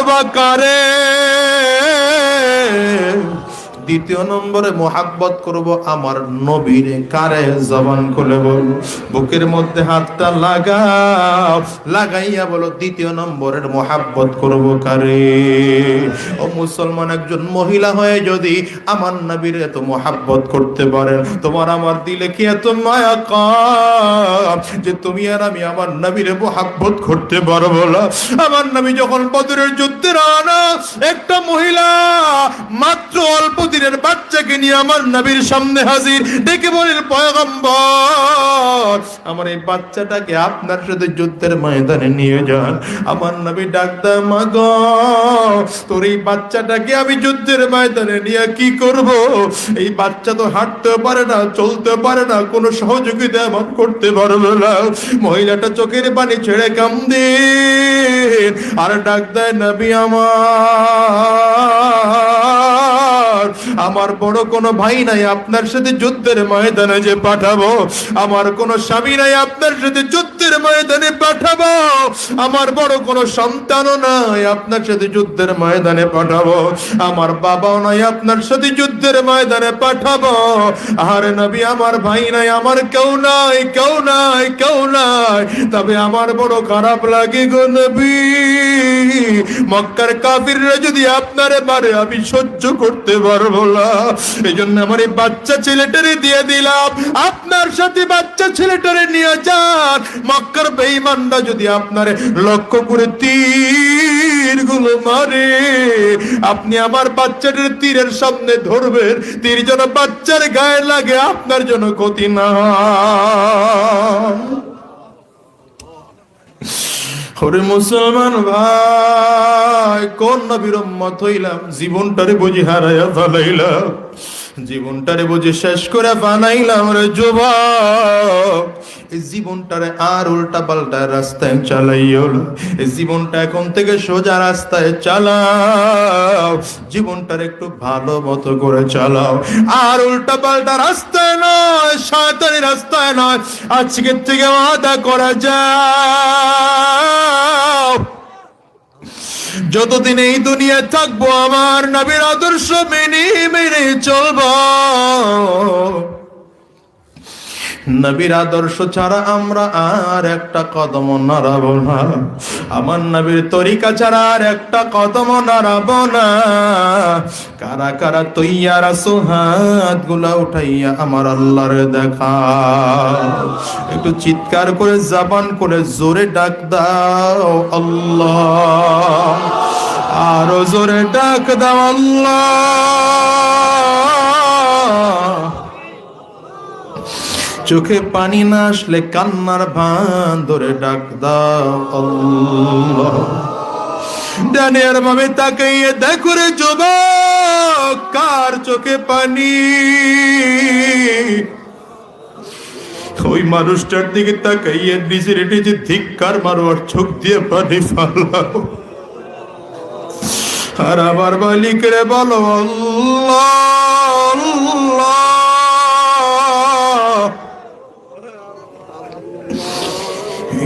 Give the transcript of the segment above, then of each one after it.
করবা কারে? দ্বিতীয় নম্বরে মোহাব্বত করব আমার নবীর কারে? জবান খুলে বলো, বুকের মধ্যে হাতটা লাগাও, লাগাইয়া বলো দ্বিতীয় নম্বরের মোহাব্বত করব কারে? ও মুসলমান, একজন মহিলা হয়ে যদি আমার নবীর এত মোহাব্বত করতে পারেন, তোমার আমার দিলে কি এত মায়া কাম যে তুমি আর আমি আমার নবীর মোহাব্বত করতে পারবো না? আমার নবী যখন বদরের যুদ্ধে রওনা, একটা মহিলা মাত্র অল্প দিনের বাচ্চাকে নিয়ে আমার নবীর সামনে হাজির, ডেকে বলেন পয়গম্বর, আমার এই বাচ্চাটাকে আপনার সাথে যুদ্ধের ময়দানে নিয়ে যান। আমার নবী ডাক দেয়, মা গো, তোর এই বাচ্চাটাকে আমি যুদ্ধের ময়দানে নিয়ে কি করব? এই বাচ্চা তো হাঁটতে পারে না, চলতে পারে না, কোনো সহযোগিতা আমার করতে পারবে না। মহিলাটা চোখের পানি ছেড়ে কান্দে আর ডাক দেয়, নবী আমার বড় কোনো ভাই নাই আপনার সাথে যুদ্ধের ময়দানে যে পাঠাবো, আমার কোনো স্বামী নাই আপনার সাথে যুদ্ধের ময়দানে পাঠাবো, আমার বড় কোনো সন্তানও নাই আপনার সাথে যুদ্ধের ময়দানে পাঠাবো, আমার বাবাও নাই আপনার সাথে যুদ্ধের ময়দানে পাঠাবো। আরে নবী, আমার ভাই নাই, আমার কেউ নাই, কেউ নাই, কেউ নাই, তবে আমার বড় খারাপ লাগে গো নবী, মক্কার কাফিররা যদি আপনারে মারে আমি সহ্য করতে পারবো না। এই জন্য আমার এই বাচ্চা ছেলেটারে দিয়ে দিলাম, আপনার সাথে বাচ্চা ছেলেটারে নিয়ে যান। মক্কার বেঈমানরা যদি আপনারে লক্ষ্য করে তীর গুলো মারে, আপনি আমার বাচ্চাটার তীরের সামনে ধরবেন, তীর যেন বাচ্চার গায়ে লাগে, আপনার জন্য ক্ষতি না। ওরে মুসলমান ভাই, কোন নবীর উম্মত হইলাম, জীবনটারে বুঝি হারাইয়া ফেলাইলাম, জীবনটারে বুঝি শেষ করে বানাইলাম রে যুবক। এই জীবনটারে আর উল্টা পাল্টা রাস্তায় চালাইও না, এই জীবনটা এখন থেকে সোজা রাস্তায় চালাও, জীবনটারে একটু ভালো মতো করে চালাও, আর উল্টা পাল্টা রাস্তায় নয়, শয়তানি রাস্তায় নয়। আজকের থেকে ওয়াদা করা যাও, যতদিন এই দুনিয়ায় থাকবো আমার নবীর আদর্শ মেনে মেনে চলবো। নবীর আদর্শ ছাড়া আমরা আর একটা কদম নাড়াবো না, আমার নবীর তরিকা ছাড়া আর একটা কদম নাড়াবো না। কারা কারা তৈয়ার আছো, হাত গুলা উঠাইয়া আমার আল্লাহর দেখা, একটু চিৎকার করে জবান করে জোরে ডাক দাও আল্লাহ, আরো জোরে ডাক দাও আল্লাহ। চোখে পানি না আসলে কান্নার ভান ধরে ডাক দাও আল্লাহ। ডানের ভাবে তাকাইয়ে দেখো রে যুবক, কার চোখে পানি? ওই মানুষটার দিকে তাকাইয়ে নিজের নিজে ধিক্কার মারো আর চোখ দিয়ে পানি ফালাও, আর আমার মালিক রে বলো আল্লাহ আল্লাহ।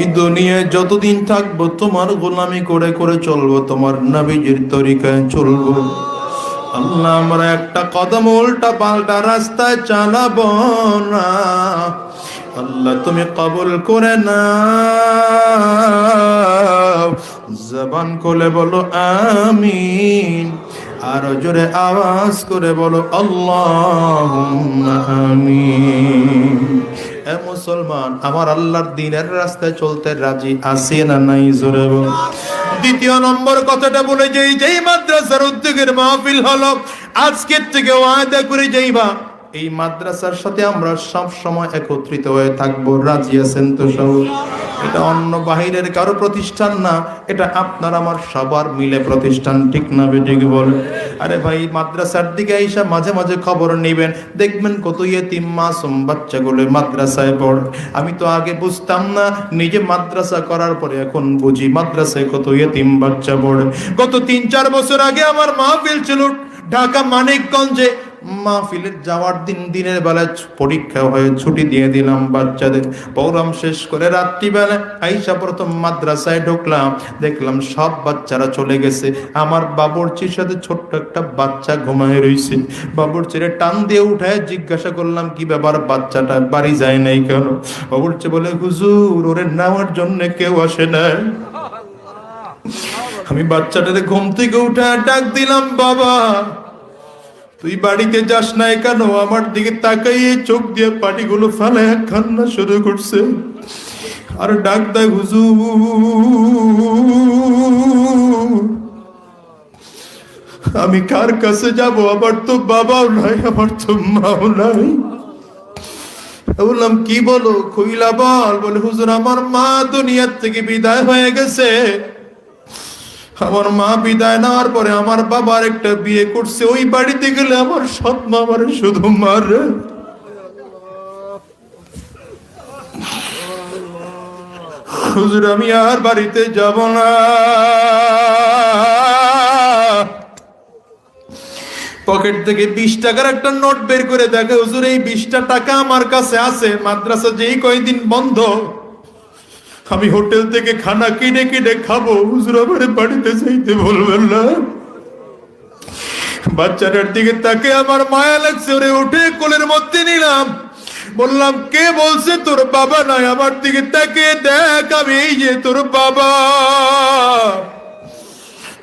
এই দুনিয়ায় যতদিন থাকবো তোমার গোলামি করে করে চলবো, তোমার নবীজির তরিকায় চলবো। আল্লাহ, আমরা একটা কদম উল্টা পাল্টা রাস্তায় চালাবো না। আল্লাহ, তুমি কবুল করে নাও। জবান খুলে বলো আমিন, আর জোরে আওয়াজ করে বলো আল্লাহুম্মা আমিন। এ মুসলমান, আমার আল্লাহর দ্বীনের রাস্তায় চলতে রাজি আছি না নাই? জোরে বল। দ্বিতীয় নম্বর কথাটা বলে যেই মাদ্রাসার উদ্যোগের মাহফিল হলো, আজকের থেকে ওয়াদা করে যাইবা এই মাদ্রাসার সাথে আমরা সব সময় একত্রিত হয়ে থাকবো। রাজি আছেন তো সব? এটা অন্য বাহিরের কারো প্রতিষ্ঠান না, এটা আপনার আমার সবার মিলে প্রতিষ্ঠান, ঠিক না বেঠিক বলে? আরে ভাই, মাদ্রাসার দিকে আইসা মাঝে মাঝে খবর নেবেন, দেখবেন কত ইয়েতিম মাসুম বাচ্চাগুলো মাদ্রাসায় পড়ে। আমি তো আগে বুঝতাম না, নিজে মাদ্রাসা করার পরে এখন বুঝি মাদ্রাসায় কত ইয়েতিম বাচ্চা পড়ে। গত 3-4 বছর আগে আমার মাহফিল ছিল ঢাকা মানিকগঞ্জে, মাহফিলের যাওয়ার দিনের বেলায় পরীক্ষা হয়ে ছুটি দিয়ে দিলাম বাচ্চাদের। প্রোগ্রাম শেষ করে রাত্রিবেলা আইসা প্রথম মাদ্রাসায় ঢুকলাম, দেখলাম সব বাচ্চারা চলে গেছে। আমার বাবুর্চির সাথে ছোট্ট একটা বাচ্চা ঘুমায় রইছে। বাবুর্চিরে টান দিয়ে উঠায় জিজ্ঞাসা করলাম, কি ব্যাপার, বাচ্চাটা বাড়ি যায় নাই কেন? বাবুর্চি বলে, হুজুর ওরে নেওয়ার জন্য কেউ আসে নাই। আমি বাচ্চাটারে ঘুম থেকে উঠে ডাক দিলাম, বাবা তুই বাড়িতে যাস নাই কেন? আমার দিকে তাকাইয়ে চোখ দিয়ে পাটিগুলো ফেলে কান্না শুরু করছে। আর ডাক দেয়, হুজুর আমি কার কাছে যাব? আমার তো বাবাও নাই, আমার তো মাও নাই। বললাম, কি বলো, খুইলা বল। বলে, হুজুর আমার মা দুনিয়ার থেকে বিদায় হয়ে গেছে। আমার মা বিদায় নেওয়ার পরে আমার বাবার একটা বিয়ে করছে। ওই বাড়িতে গেলে আমার সৎ মা আমার শুধু মারে। হুজুর আমি আর বাড়িতে যাব না। পকেট থেকে 20 টাকার একটা নোট বের করে দেখে, হুজুর এই 20টা টাকা আমার কাছে আছে, মাদ্রাসা যেই কয়দিন বন্ধ আমি হোটেল থেকে খানা কিনে কিনে খাবো, হুজুর আমার বাড়িতে যাইতে বলবেন না। বাচ্চাটার দিকে তাকে আমার মায়া লাগছে, ওরে উঠে কোলের মধ্যে নিলাম। বললাম, কে বলছে তোর বাবা নাই? আমার দিকে তাকে দেখ, আমি এই যে তোর বাবা।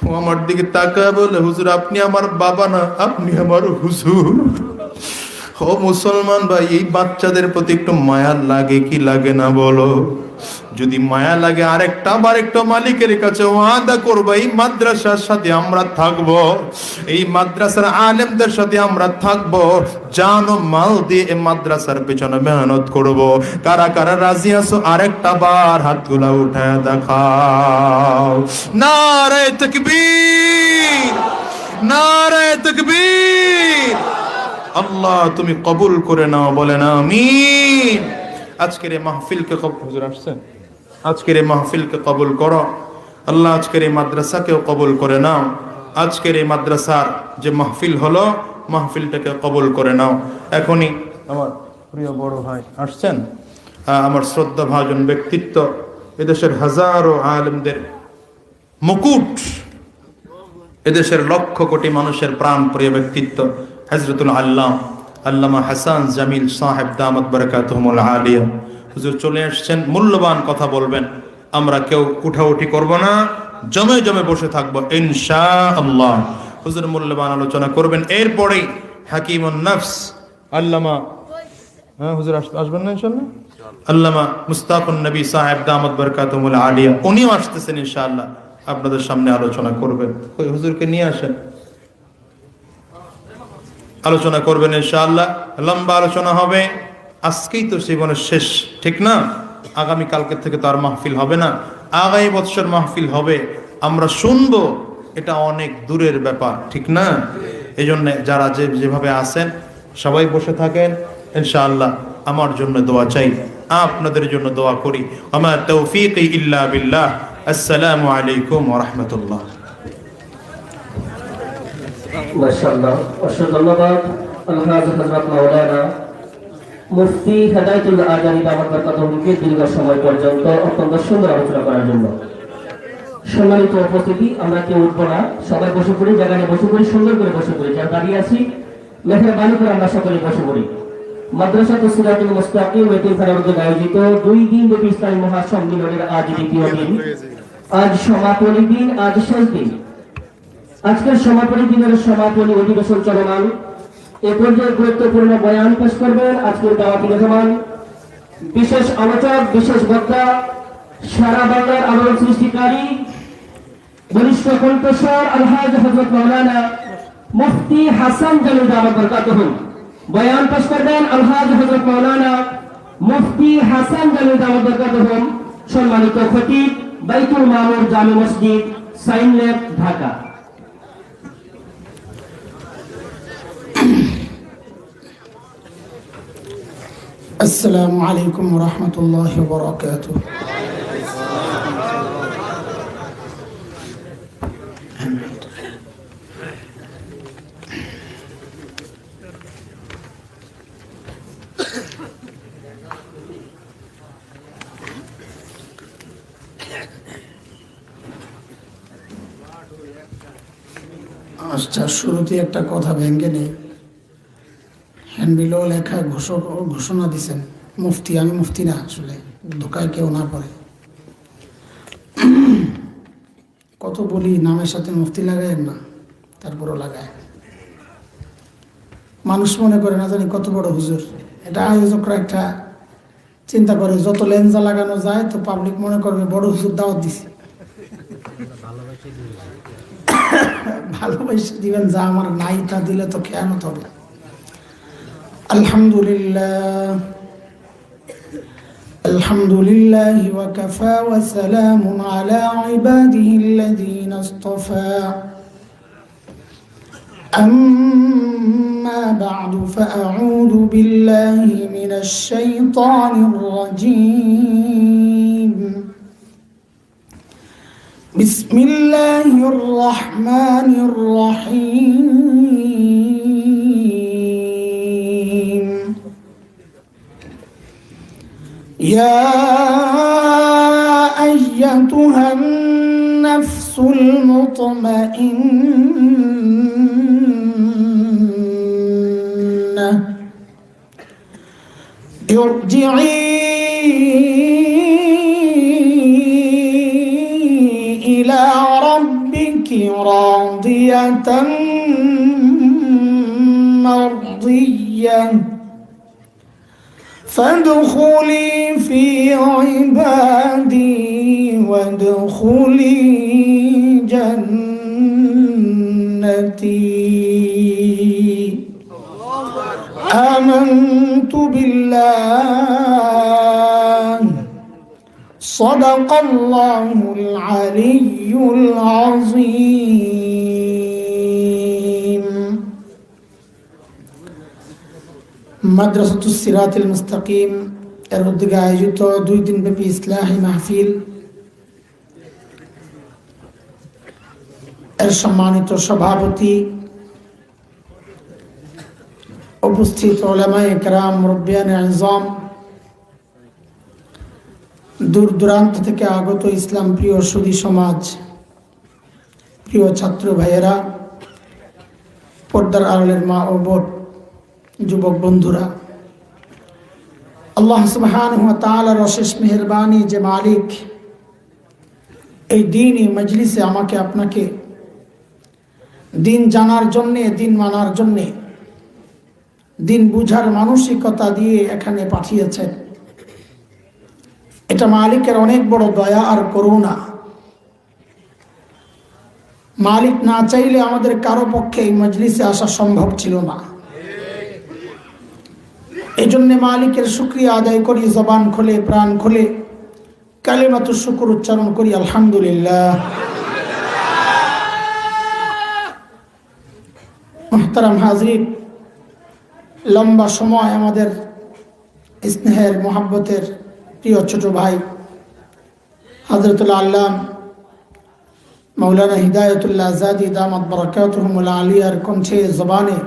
ও আমার দিকে তাকায় বলে, হুজুর আপনি আমার বাবা না, আপনি আমার হুজুর। ও মুসলমান ভাই, এই বাচ্চাদের প্রতি একটু মায়া লাগে কি লাগে না বলো? যদি মায়া লাগে আরেকটা মালিকের কাছে ওয়াদা করবো, এই মাদ্রাসার সাথে আমরা থাকবো, এই মাদ্রাসার আলেমদের সাথে আমরা থাকবো, জান ও মাল দিয়ে এই মাদ্রাসার পেছনে মেহনত করব। কারা কারা রাজি আছো আরেকটা বার হাতগুলা উঠায় দেখাও। নারে তাকবীর, নারে তাকবীর। আল্লাহ তুমি কবুল করে নাও, বলেন আমিন। আজকের এই মাহফিলকে হুজুর আসছেন, আজকের এই মাহফিলকে কবুল করো আল্লাহ। আজকের এই মাদ্রাসাকেও কবুল করে নাও। আজকের এই মাদ্রাসার যে মাহফিল হলো, মাহফিলটাকে কবুল করে নাও। এখনই আমার প্রিয় বড় ভাই আসছেন, আমার শ্রদ্ধা ভাজন ব্যক্তিত্ব, এদেশের হাজারো আলেমদের মুকুট, এদেশের লক্ষ কোটি মানুষের প্রাণ প্রিয় ব্যক্তিত্ব হযরতুল আল্লামা হাসান জামিল সাহেব দামাত বারাকাতুহুমুল আলিয়া হুজুর চলে আসছেন। মূল্যবান কথা বলবেন, আমরা কেউ উঠাউঠি করব না, জমে জমে বসে থাকবো ইনশাআল্লাহ। হুজুর মূল্যবান আলোচনা করবেন। এরপরেই হাকিমুন নফস আল্লামা হুজুর আসবেন না ইনশাআল্লাহ, আল্লামা মুস্তাকুন নবী সাহেব দামাত বারাকাতুহুমুল আলিয়া, উনিও আসতেছেন ইনশাআল্লাহ, আপনাদের সামনে আলোচনা করবেন। ওই হুজুরকে নিয়ে আসেন, আলোচনা করবেন ইনশাআল্লাহ। লম্বা আলোচনা হবে। আজকেই তো জীবনের শেষ, ঠিক না? আগামী কালকে থেকে তো আর মাহফিল হবে না, আগামী বছর মাহফিল হবে, আমরা শুনবো, এটা অনেক দূরের ব্যাপার, ঠিক না? এই জন্য যারা যেভাবে আছেন সবাই বসে থাকেন ইনশাআল্লাহ। আমার জন্য দোয়া চাই, আপনাদের জন্য দোয়া করি। আমা তৌফিক ইল্লা বিল্লাহ। আসসালামু আলাইকুম ওয়া রাহমাতুল্লাহ। মাশাআল্লাহ, অসংখ্য ধন্যবাদ আলহাজ হযরত মাওলানা মুফতি হেদায়েতুল আজারি দামাত বারাকাতুহুকে দীর্ঘ সময় পর্যন্ত অত্যন্ত সুন্দর আলোচনা করার জন্য। সম্মানিত উপস্থিতি, আমরা কেউ উঠবো না, সবাই বসে পড়ি, জায়গায় বসে পড়ি, সুন্দর করে বসে পড়ি। যারা দাঁড়িয়ে আছি মেহরবানি করে আমরা সকলে বসে পড়ি। মাদ্রাসাতুস সিরাতুল মুস্তাকিম এতিমখানার উদ্যোগে আয়োজিত 2 দিন ব্যাপী ইসলামী মহাসম্মেলনের আজ দ্বিতীয় দিন, আজ সমাপনী দিন, আজ শেষ দিন। আজকের সমাপনী দিনের সমাপনী অধিবেশন চলমান। এ পর্যায়ে গুরুত্বপূর্ণ বয়ান পেশ করবেন আজকের দাওয়াতি মেহমান, বিশেষ আলোচক, বিশেষ বক্তা, সারা বাংলার আলোড়ন সৃষ্টিকারী বরিষ্ঠ কণ্ঠস্বর আলহাজ হযরত মাওলানা মুফতি হাসান জামিল দামাত বারাকাতুহু। বয়ান পেশ করবেন আলহাজ হযরত মাওলানা মুফতি হাসান জামিল দামাত বারাকাতুহু। সম্মানিত খতিব বাইতুল মামুর জামে মসজিদ, সাইনলেব, ঢাকা। السلام عليكم ورحمة الله وبركاته. আচ্ছা, শুরুতে একটা কথা ভেঙে নেই। হ্যান্ডবিলও লেখা ঘোষণা দিছেন মুফতি। আমি মুফতি না, আসলে ধোকায় কেউ না পড়ে। কত বলি নামের সাথে মুফতি লাগায় না, তারপরও লাগায়। মানুষ মনে করে না জানি কত বড় হুজুর। এটা আয়োজকরা একটা চিন্তা করে, যত লেন্সা লাগানো যায় তো পাবলিক মনে করবে বড় হুজুর দাওয়াত দিছে। ভালোবাসে দিবেন, যা আমার নাই তা দিলে তো খেয়ানত হবে। আলহামদুলিল্লাহ, আলহামদুলিল্লাহ ওয়া কাফা ওয়া সালামুন আলা ইবাদিহিল্লাযীনা ইসতাফা। أما بعد فأعوذ بالله من الشيطان الرجيم. بسم الله الرحمن الرحيم. يا أيتها النفس المطمئنة ارجعي إلى ربك راضية مرضية فادخلي في عبادي وادخلي جنتي. آمنت بالله صدق الله العلي العظيم. মাদ্রাসাতুস সিরাতুল মুস্তাকিম এর উদ্যোগে আয়োজিত 2 দিনব্যাপী ইসলাহি মাহফিল এর সম্মানিত সভাপতি, উপস্থিত উলামায়ে কেরাম, মুরব্বিয়ানে আযম, দূর দূরান্ত থেকে আগত ইসলাম প্রিয় সুধী সমাজ, প্রিয় ছাত্র ভাইয়েরা, পর্দার আড়ালের মা ও বোন, যুবক বন্ধুরা, আল্লাহ সুবহানাহু ওয়া তাআলার অশেষ মেহেরবানি যে মালিক এই দ্বীনি মজলিসে আমাকে আপনাকে দিন জানার জন্যে, দিন মানার জন্যে, দিন বুঝার মানসিকতা দিয়ে এখানে পাঠিয়েছেন। এটা মালিকের অনেক বড় দয়া আর করুণা। মালিক না চাইলে আমাদের কারো পক্ষে এই মজলিসে আসা সম্ভব ছিল না। এই জন্য মালিকের শুকরিয়া আদায় করি, জবান খুলে, প্রাণ খুলে কালিমাতুশ শুকর উচ্চারণ করি, আলহামদুলিল্লাহ। মুহতারাম হাজরিন, লম্বা সময় আমাদের স্নেহের মোহাব্বতের প্রিয় ছোট ভাই হযরতুল আল্লাম মাওলানা হিদায়াতুল্লাহ আযাদি দামাত বারাকাতুহুল আলিয়ার কণ্ঠে জবানে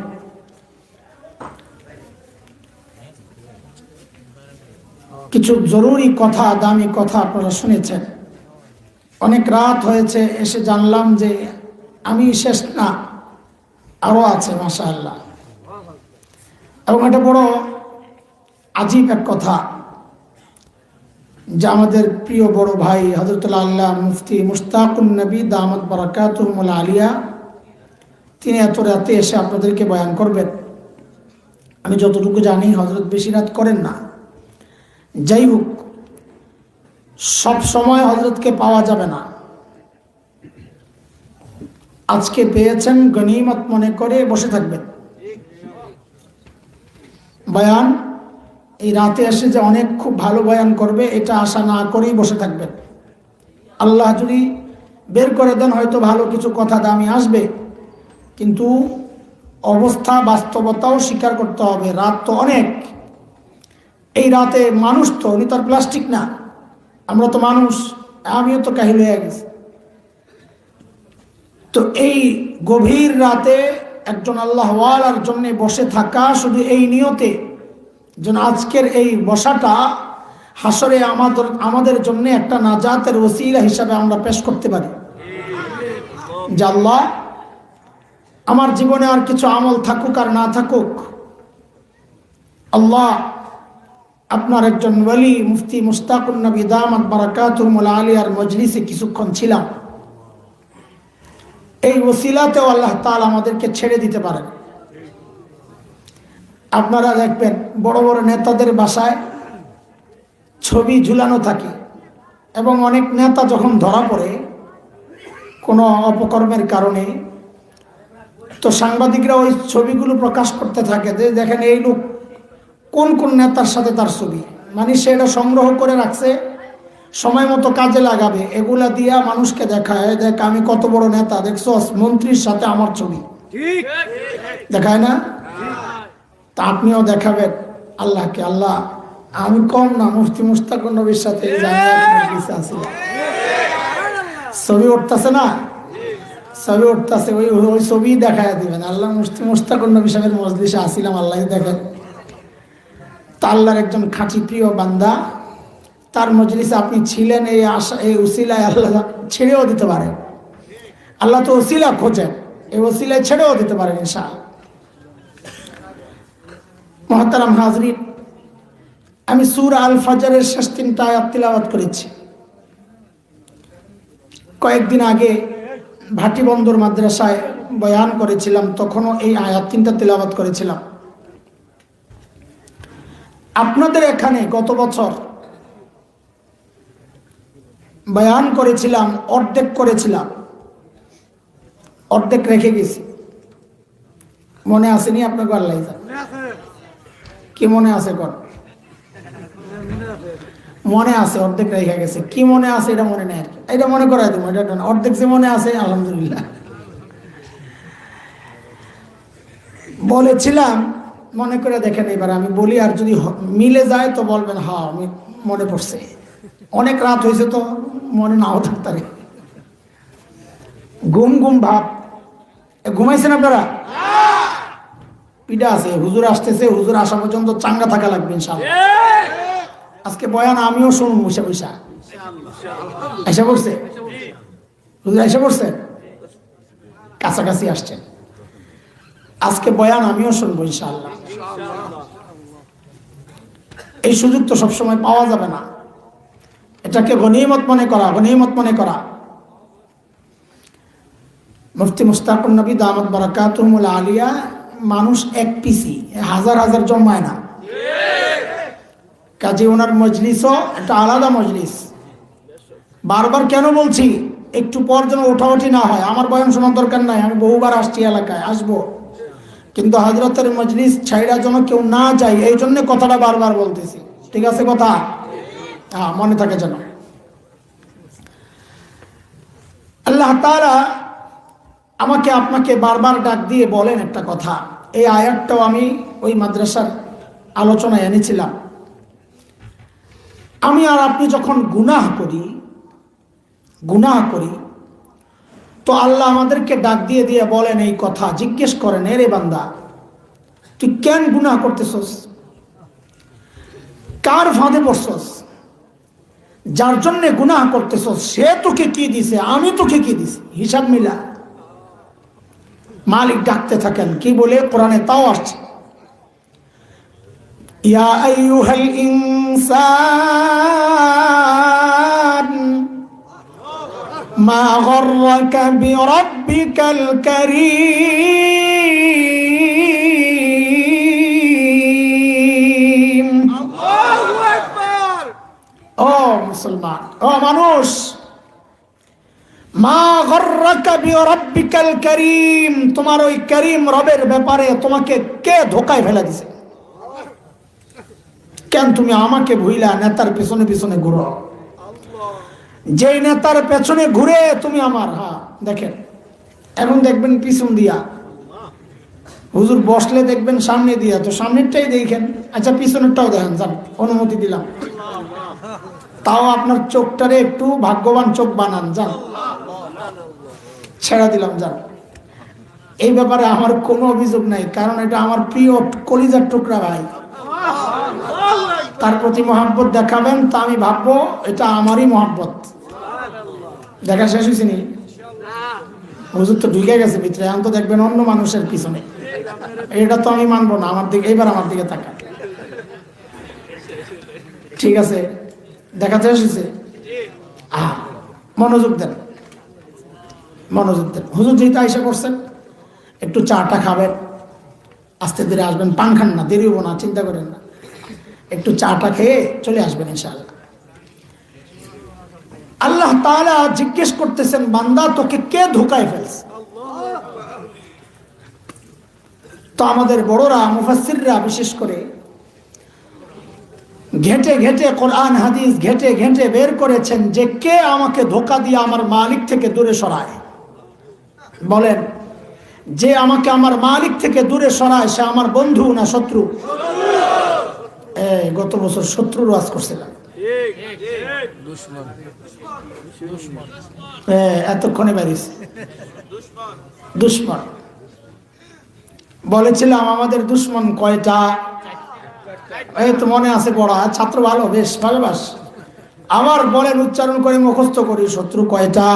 কিছু জরুরি কথা, দামি কথা আপনারা শুনেছেন। অনেক রাত হয়েছে, এসে জানলাম যে আমি শেষ না, আরো আছে মাশাআল্লাহ। এবং এটা বড় আজীব এক কথা যে আমাদের প্রিয় বড় ভাই হযরতুল আল্লাহ মুফতি মুশতাকুন নবী দামাত বারাকাতুহুল আলিয়া তিনি এত রাতে এসে আপনাদেরকে বয়ান করবেন। আমি যতটুকু জানি হযরত বেশি রাত করেন না। যাই হোক, সব সময় হযরতকে পাওয়া যাবে না। আজকে পেয়েছেন, গনিমত মনে করে বসে থাকবেন। বয়ান এই রাতে এসে যে অনেক খুব ভালো বয়ান করবে এটা আশা না করেই বসে থাকবেন। আল্লাহ যদি বের করে দেন হয়তো ভালো কিছু কথা দামি আসবে, কিন্তু অবস্থা বাস্তবতাও স্বীকার করতে হবে। রাত তো অনেক, এই রাতে মানুষ তো, উনি তো আর প্লাস্টিক না, আমরা তো মানুষ, আমিও তো কাহিল হয়ে গেছি। তো এই গভীর রাতে একজন আল্লাহওয়ালার জন্য বসে থাকা, শুধু এই নিয়তে যেন আজকের এই বসাটা হাসরে আমাদের জন্য একটা নাজাতের ওসিলা হিসাবে আমরা পেশ করতে পারি। যে আল্লাহ আমার জীবনে আর কিছু আমল থাকুক আর না থাকুক, আল্লাহ আপনার একজন ওয়ালি মুফতি মুশতাকুন নবী দামাত বারাকাতুহুল আলিয়ার মজলিসে কিছুক্ষণ ছিলাম। এই ওসিলাতেও আল্লাহ তাআলা আমাদেরকে ছেড়ে দিতে পারেন। আপনারা দেখবেন বড় বড় নেতাদের বাসায় ছবি ঝুলানো থাকে, এবং অনেক নেতা যখন ধরা পড়ে কোনো অপকর্মের কারণে, তো সাংবাদিকরা ওই ছবিগুলো প্রকাশ করতে থাকে যে দেখেন এই লোক কোন কোন নেতার সাথে তার ছবি, মানে সেটা সংগ্রহ করে রাখছে, সময় মতো কাজে লাগাবে, এগুলা দিয়া মানুষকে দেখায়, দেখ আমি কত বড় নেতা, দেখছো মন্ত্রীর সাথে আমার ছবি, দেখায় না? তা আপনিও দেখাবেন আল্লাহকে, আল্লাহ আমি কম না, মুফতি মুশতাকুন নবীর সাথে ছবি উঠতেছে না, ছবি উঠতেছে, ওই ছবি দেখায় দিবেন, আল্লাহ মুফতি মুশতাকুন নবী সাহেবের মজলিসে আসিলাম, আল্লাহ দেখেন। তা আল্লাহর একজন খাঁটি প্রিয় বান্দা, তার মজলিসে আপনি ছিলেন, এই আশা এই উসিলায় আল্লাহ ছেড়েও দিতে পারেন। আল্লাহ তো উসিলা খোঁজেন, এই উসিলায় ছেড়েও দিতে পারেন ইনশাআল্লাহ। মুহতারাম হাজরিন, আমি সূরা আল ফাজরের শেষ 3টা আয়াত তিলাওয়াত করেছি। কয়েকদিন আগে ভাটিবন্দর মাদ্রাসায় বয়ান করেছিলাম, তখনও এই আয়াত 3টা তিলাওয়াত করেছিলাম। আপনাদের এখানে গত বছর বয়ান করেছিলাম, অর্ধেক করেছিলাম, অর্ধেক রেখে গেছি। মনে আসেনি আপনাকে? আল্লাহ কি মনে আছে? কর মনে আছে, অর্ধেক রেখে গেছে। কি মনে আছে এটা মনে নেই, এটা মনে করাই দেবো। এটা অর্ধেক যে মনে আছে, আলহামদুলিল্লাহ। বলেছিলাম মনে করে দেখেন, এবার আমি বলি, আর যদি মিলে যায় তো বলবেন হ্যাঁ আমি মনে পড়ছে। অনেক রাত হয়েছে তো মনে নাও থাকতে পারে। ঘুম ঘুম ভাব, ঘুমাইছেন আপনারা? পিঠা আছে, হুজুর আসতেছে, হুজুর আসা পর্যন্ত চাঙ্গা থাকা লাগবে ইনশাআল্লাহ। আজকে বয়ান আমিও শুনুন বসে বসে। এসে পড়ছে হুজুর, এসে পড়ছে, কাছাকাছি আসছেন। আজকে বয়ান আমিও শুনবো ইনশাআল্লাহ। এই সুযোগ তো সবসময় পাওয়া যাবে না, এটাকে গনিমত মনে করা, গনিমত মনে করা। মুফতি মুশতাকুন নবী দামাত বারাকাতুহুল আলিয়া মানুষ এক পিসি, হাজার হাজার জন্মায় না, কাজে ওনার মজলিসও একটা আলাদা মজলিস। বারবার কেন বলছি, একটু পর যেন ওঠাওঠি না হয়। আমার বয়ান শোনার দরকার নাই, আমি বহুবার আসছি, এলাকায় আসবো, কিন্তু হযরতের মজলিস ছাইড়া যেন কেউ না যায়, এই জন্য কথাটা বারবার বলতেছি। ঠিক আছে কথা? হ্যাঁ, মনে থাকে যেন। আল্লাহ তাআলা আমাকে আপনাকে বারবার ডাক দিয়ে বলেন একটা কথা। এই আয়াতটাও আমি ওই মাদ্রাসার আলোচনায় এনেছিলাম। আমি আর আপনি যখন গুনাহ করি তো আল্লাহ আমাদেরকে ডাক দিয়ে দিয়ে বলেন এই কথা, জিজ্ঞেস করেন, এরে বান্দা তুই কেন গুনাহ করতেছস? কার ফাঁদে পড়ছস? যার জন্য গুনাহ করতেছস সে তোকে কি দিছে, আমি তোকে কি দিছি, হিসাব মিলা। মালিক ডাকতে থাকেন, কি বলে? কোরআনে তাও আসছে, ইয়া আইয়ুহাল ইনসান মা গররাকা বিরাব্বিকাল কারীম। আল্লাহু আকবার। ও মুসলমান, ও মানুষ, মা গররাকা বিরাব্বিকাল কারীম, তোমার ওই করিম রবের ব্যাপারে তোমাকে কে ধোকায় ফেলে দিছে? কেন তুমি আমাকে ভুইলা নেতার পেছনে পেছনে ঘুরো? যে নেতার পেছনে ঘুরে তুমি আমার, হ্যাঁ দেখেন, এখন দেখবেন পিছন দিয়া, হুজুর বসলে দেখবেন সামনে দিয়া, তো সামনেরটাই দেখেন, আচ্ছা পিছনেরটাও দেখেন, যান, অনুমতি দিলাম। তাও আপনার চোখটারে একটু ভাগ্যবান চোখ বানান, যান, ছেড়া দিলাম, যান। এই ব্যাপারে আমার কোনো অভিযোগ নাই, কারণ এটা আমার প্রিয় কলিজার টুকরা ভাই। তার প্রতি মহব্বত দেখাবেন, তা আমি ভাববো এটা আমারই মহব্বত। দেখা শেষ হয়েছে নি? হুজুর তো ঢুকে গেছে ভিতরে, এখন তো দেখবেন অন্য মানুষের পিছনে। এটা তো আমি মানবো না, আমার দিকে এইবার আমার দিকে তাকান। ঠিক আছে, দেখাতে এসেছে, মনোযোগ দেন, মনোযোগ দেন। হুজুর যেহেতু আইসা করছেন, একটু চাটা খাবেন, আস্তে ধীরে আসবেন, পান খান না, দেরি হবো না, চিন্তা করেন না, একটু চাটা খেয়ে চলে আসবেন ইনশাআল্লাহ। আল্লাহ তাআলা জিজ্ঞেস করতেছেন, বান্দা তোকে কে ধোকায় ফেলছে? তো আমাদের বড়রা মুফাসসিররা বিশেষ করে ঘেটে ঘেটে কোরআন হাদিস ঘেটে ঘেটে বের করেছেন যে কে আমাকে ধোকা দিয়ে আমার মালিক থেকে দূরে সরায়। বলেন, যে আমাকে আমার মালিক থেকে দূরে সরায় সে আমার বন্ধু না শত্রু? গত বছর শত্রুর ওয়াজ করছিলাম, এতক্ষণে বাড়িস দুশ্মন বলেছিলাম। আমাদের দুশ্মন কয়টা? এই তো মনে আছে, পড়া ছাত্র ভালো, বেশ ভালোবাস। আবার বলেন, উচ্চারণ করে মুখস্থ করি, শত্রু কয়টা?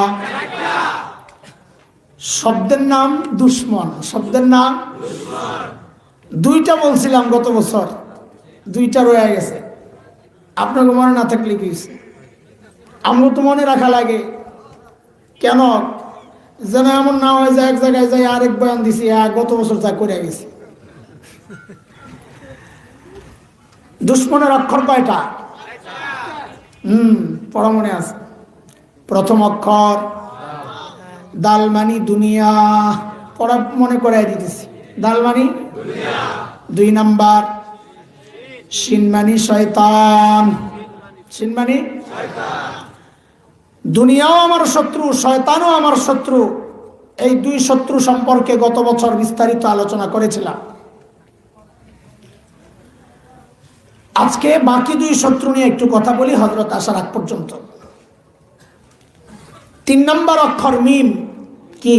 শব্দের নাম দুশ্মন, শব্দের নাম দুইটা বলছিলাম গত বছর, দুইটা রয়ে গেছে। আপনাকে মনে না থাকলে কি, আমরাও তো মনে রাখা লাগে। কেন যেন এমন না হয় যে এক জায়গায় যাই আরেক বয়ান দিছি, গত বছর তা করে গেছি। দুশ্মনের অক্ষর কয়টা? পড়া মনে আছে। প্রথম অক্ষর দাল মানি দুনিয়া, পড়া মনে করাই দিতেছি, দাল মানি দুই নাম্বার শিন মানি শয়তান, শিন মানি দুনিয়াও আমার শত্রু, শয়তানও আমার শত্রু। এই দুই শত্রু সম্পর্কে গত বছর বিস্তারিত আলোচনা করেছিলাম। আজকে বাকি দুই শত্রু নিয়ে একটু কথা বলি হযরত আসার আগ পর্যন্ত। 3 নম্বর অক্ষর মিম। কি?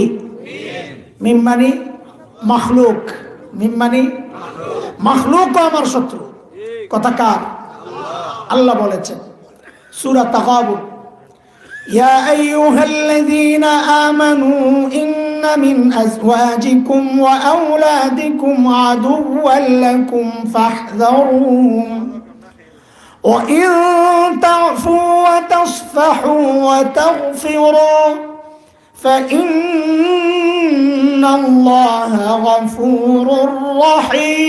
মিম মানে মাখলুক, মিম মানে মাখলুকও আমার শত্রু। কথা কার? আল্লাহ বলেছেন সূরা তাগাবুন, ইয়া আইয়ুহাল্লাযীনা আমানু ইন্না মিন আজওয়াজিকুম ওয়া আওলাদিকুম আদুওয়াল লাকুম ফাহযারুহুম ওয়া ইন তা'ফু ওয়া তাসফাহু ওয়া তাগফিরু فإن الله غفور رحيم।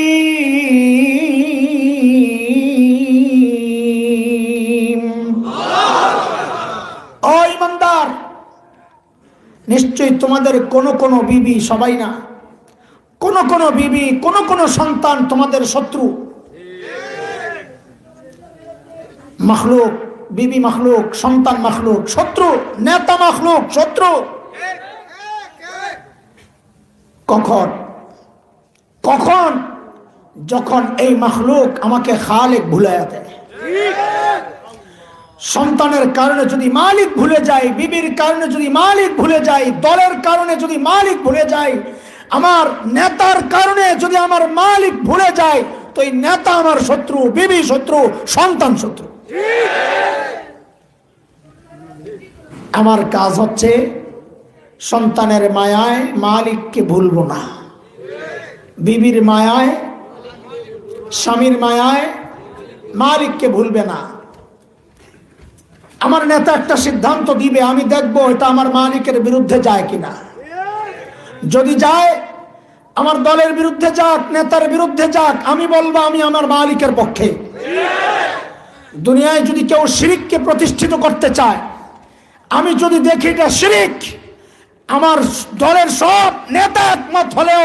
ও ইমানদার, নিশ্চয়ই তোমাদের কোন কোন বিবি, সবাই না, কোন কোন বিবি, কোন কোন সন্তান তোমাদের শত্রু। মাখলুক, বিবি মাখলুক, সন্তান মাখলুক, শত্রু, নেতা মাখলুক, শত্রু। কখন? কখন? যখন এই মাখলুক আমাকে খালেক ভুলাইয়া দেয়। সন্তানের কারণে যদি মালিক ভুলে যায়, বিবির কারণে যদি মালিক ভুলে যায়, দলের কারণে যদি মালিক ভুলে যায়, আমার নেতার কারণে যদি আমার মালিক ভুলে যায়, তো এই নেতা আমার শত্রু, বিবি শত্রু, সন্তান শত্রু। আমার কাজ হচ্ছে সন্তানের মায়ায় মালিককে ভুলবো না, বিবির মায়ায়, স্বামীর মায়ায় মালিককে ভুলবে না। আমার নেতা একটা সিদ্ধান্ত দিবে, আমি দেখবো এটা আমার মালিকের বিরুদ্ধে যায় কিনা। যদি যায়, আমার দলের বিরুদ্ধে যাক, নেতার বিরুদ্ধে যাক, আমি বলবো আমি আমার মালিকের পক্ষে। দুনিয়ায় যদি কেউ শিরিককে প্রতিষ্ঠিত করতে চায়, আমি যদি দেখি এটা শিরিক, আমার দলের সব নেতা একমত হলেও,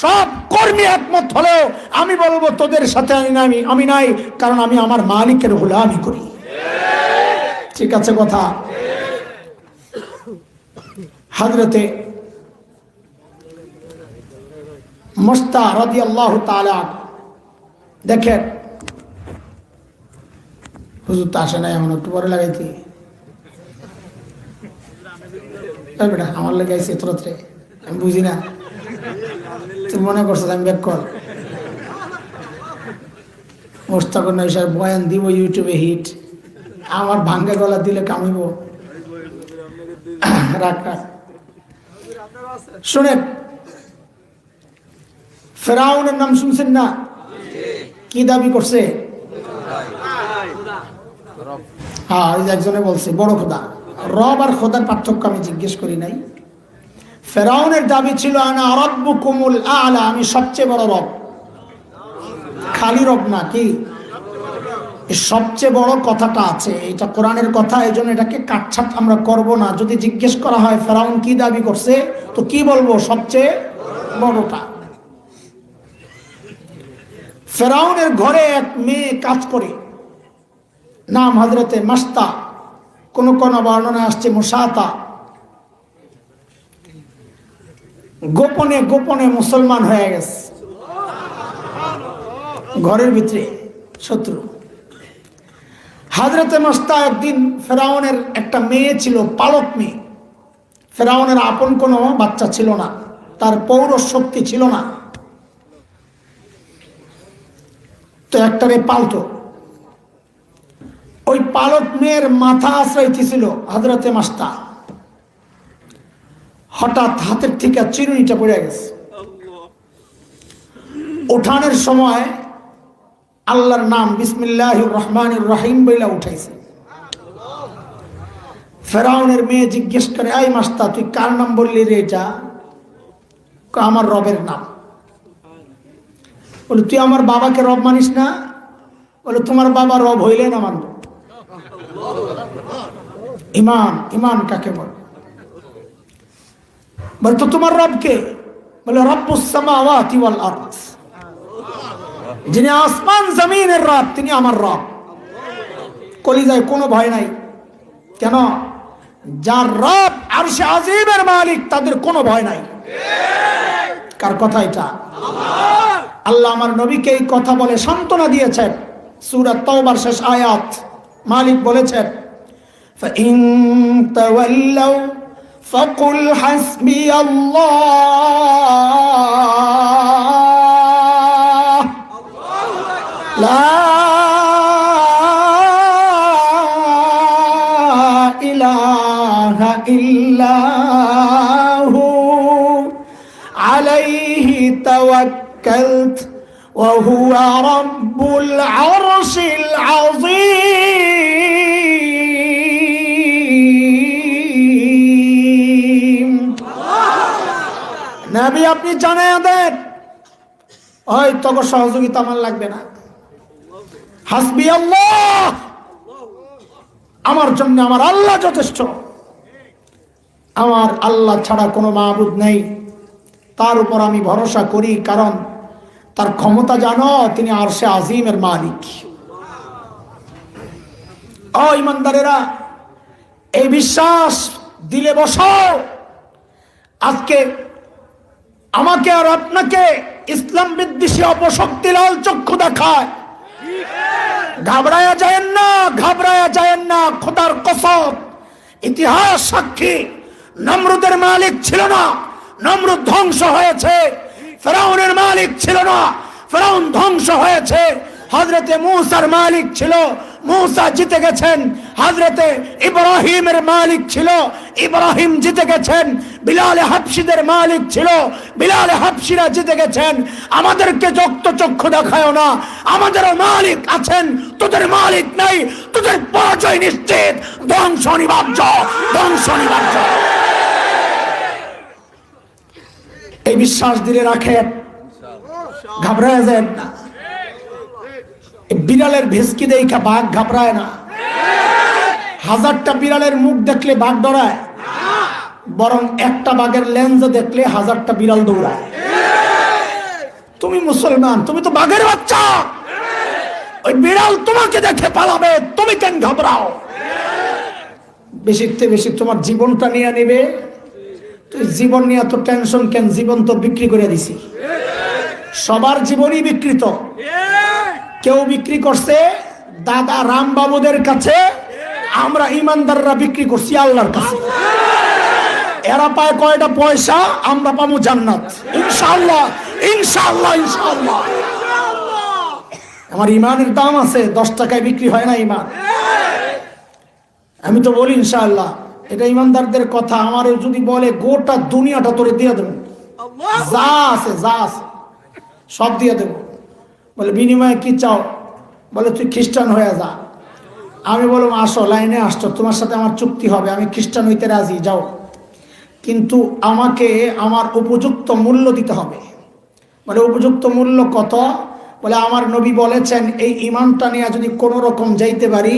সব কর্মী একমত হলেও, আমি বলবো তোদের সাথে আমি নাই, কারণ আমি আমার মালিকের গোলামি করি। ঠিক আছে কথা? হযরতে মুস্তা রাদিয়াল্লাহু তাআলা, দেখেন হুজুর তো আসে নাই, এমন একটু পরে লাগাইছি বেটা, আমার লাগাইছে তোরত্রে, আমি বুঝি না, তুই মনে করছো আমি ব্যাক কল মোস্তাক নৈশার বয়ান দিব ইউটিউবে হিট, আমার ভাঙ্গা গলা দিলে কামিব। রাখ রাখ, শুনেন, ফেরাউনের নাম শুনছেন না? কি দাবি করছে? হ্যাঁ, একজনে বলছে বড় খোদা। রব আর খোদার পার্থক্য আমি জিজ্ঞেস করি নাই। ফেরাউনের দাবি ছিল আনা রাব্বুকুমুল আ'লা, আমি সবচেয়ে বড় রব। খালি রব না, কি সবচেয়ে বড় কথাটা আছে, এটা কোরআনের কথা, এই জন্য এটাকে কাটছাট আমরা করব না। যদি জিজ্ঞেস করা হয় ফেরাউন কি দাবি করছে, তো কি বলবো? সবচেয়ে বড়টা। ফেরাউনের ঘরে এক মেয়ে কাজ করে, নাম হযরতে মাস্তা, কোন কোন বর্ণনায় আসছে মুসাতা। গোপনে গোপনে মুসলমান হয়ে গেছে, ঘরের ভিতরে শত্রু। হযরতে মাস্তা একদিন, ফেরাউনের একটা মেয়ে ছিল, পালক মেয়ে। ফেরাউনের আপন কোনো বাচ্চা ছিল না, তার পৌরষ শক্তি ছিল না, তো একটারে পালতো। ওই পালক মেয়ের মাথা আশ্রয়িতেছিল হযরতে মাস্তা। হঠাৎ হাতের থেকে চিরুনিটা পড়ে গেছে। উঠানোর সময় আল্লাহর নাম বিসমিল্লাহির রহমানির রহিম বইলা উঠাইছে। ফেরাউনের মেয়ে জিজ্ঞেস করে, আই মাস্তা, তুই কার নাম বললি রে? এটা আমার রবের নাম। বলে, তুই আমার বাবাকে রব মানিস না? বলে, তোমার বাবা রব হইলে না মানব। ইমান, ইমান কাকে বলে? বলে, তো তোমার রব কে? বলে, রব্বুস সামাওয়াতি ওয়াল আরদ, যিনি আসমান জমিনের রব, তিনি আমার রব। কলিজায় কোনো ভয় নাই। কেন? যার রব আরশে আজিমের মালিক, তাদের কোনো ভয় নাই। কার কথা এটা? আল্লাহ আমার নবীকে এই কথা বলে সান্ত্বনা দিয়েছেন। সূরা তাওবার শেষ আয়াত, মালিক বলেছেন, ফাইন তাওয়াল্লাউ ফাকুল হাসবিয়াল্লাহ লা ইলাহা ইল্লাহু আলাইহি তাওয়াক্কালত ওয়া হুয়া রাব্বুল আরশিল আযীম। নবী, আপনি জানায়া দেন, ওই তোর সহযোগিতা আমার লাগবে না। হাসবি আল্লাহ, আমার জন্য আমার আল্লাহ যথেষ্ট। আমার আল্লাহ ছাড়া কোনো মাবুদ নেই, তার উপর আমি ভরসা করি, কারণ তার ক্ষমতা জানো, তিনি আরশে আজিমের মালিক। ও ইমানদারেরা, এই বিশ্বাস দিলে বসাও। আজকে আমাকে আর আপনাকে ইসলাম বিদ্বেষী অপশক্তি লাল চক্ষু দেখায়। ঘাবড়ায়া যায়েন না, ঘাবড়ায়া যায়েন না। খোদার কসম, ইতিহাস সাক্ষী, নমরুদের মালিক ছিল না, নমরুদ ধ্বংস হয়েছে। ফেরাউনের মালিক ছিল না, ফেরাউন ধ্বংস হয়েছে। হযরতে মূসার মালিক ছিল, মূসা জিতে গেছেন। হযরতে ইব্রাহিমের মালিক ছিল, ইব্রাহিম জিতে গেছেন। বিলাল হাবশীদের মালিক ছিল, বিলাল হাবশীরা জিতে গেছেন। আমাদেরকে যক্ত চক্ষু দেখায় না, আমাদেরও মালিক আছেন, তোদের মালিক নাই। তোদের পরাজয় নিশ্চিত, ধ্বংস অনিবার্য, ধ্বংস অনিবার্য। এই বিশ্বাস দিলে রাখেন, ঘাবড়ায় যায় না। বিড়ালের ভেসকি দেখা বাঘ ঘাবড়ায় না। হাজারটা বিড়ালের মুখ দেখলে বাঘ ডরায়, বরং একটা বাঘের লেন্স দেখলে হাজারটা বিড়াল দৌড়ায়। তুমি মুসলমান, তুমি তো বাঘের বাচ্চা। ওই বিড়াল তোমাকে দেখে পালাবে, তুমি কেন ঘাবড়াও? বেশিতে বেশি তোমার জীবনটা নিয়ে নেবে। তুই জীবন নিয়ে তো টেনশন কেন? জীবন তো বিক্রি করে দিছি। সবার জীবনই বিকৃত। কেউ বিক্রি করছে দাদা রামবাবুদের কাছে, আমরা ইমানদাররা বিক্রি করছি আল্লাহর কাছে। এরা পায় কয়টা পয়সা, আমরা পাবো জান্নাত ইনশাআল্লাহ, ইনশাআল্লাহ, ইনশাআল্লাহ। আমার ইমানের দাম আছে, 10 টাকায় বিক্রি হয় না ইমান। আমি তো বলি ইনশাআল্লাহ, এটা ইমানদারদের কথা। আমার যদি বলে গোটা দুনিয়াটা তোরে দিয়ে দেবো, যা আছে সব দিয়ে দেবো। বলে বিনিময়ে কি চাও? বলে তুই খ্রিস্টান হয়ে যা। আমি বললাম আসো, লাইনে আসছো, তোমার সাথে আমার চুক্তি হবে, আমি খ্রিস্টান হইতে রাজি, যাও, কিন্তু আমাকে আমার উপযুক্ত মূল্য দিতে হবে। বলে উপযুক্ত মূল্য কত? বলে আমার নবী বলেছেন এই ইমানটা নিয়ে যদি কোনো রকম যাইতে পারি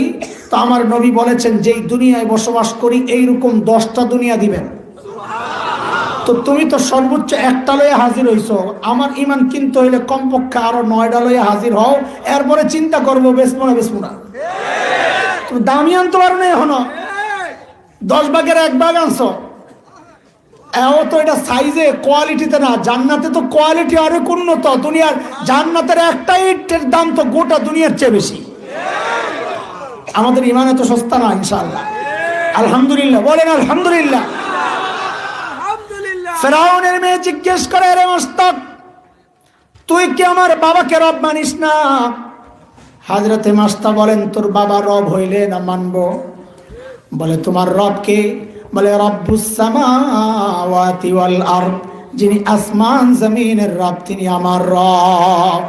তো আমার নবী বলেছেন যেই দুনিয়ায় বসবাস করি এইরকম 10টা দুনিয়া দিবেন। তো তুমি তো সর্বোচ্চ একটা লয়ে হাজির হইছো, আমার ইমান কিনতে হইলে কমপক্ষে আরো 9টা লয়ে হাজির হও, এরপরে চিন্তা করবো বেসমো না। তুমি দামি আনতে পারো না, এখনো 10 ভাগের 1 ভাগ আনছো। এও তো এটা সাইজে কোয়ালিটিতে না, জান্নাতে তো কোয়ালিটি আরো উন্নত। দুনিয়ার জান্নাতের একটা ইটের দাম তো গোটা দুনিয়ার চেয়ে বেশি। আমাদের ইমান এত সস্তা না ইনশাআল্লাহ। আলহামদুলিল্লাহ বলেন আলহামদুলিল্লাহ। ফেরাউনের মেয়ে জিজ্ঞেস করে, রে মস্তক, তুই কি আমার বাবাকে রব মানিস না? হাজরতে মাস্তা বলেন, তোর বাবা রব হইলে না মানবো? বলে তোমার রব কে? বলে রব্বুস সামাওয়াতি ওয়াল আরদ, যিনি আসমান জমিনের রব তিনি আমার রব।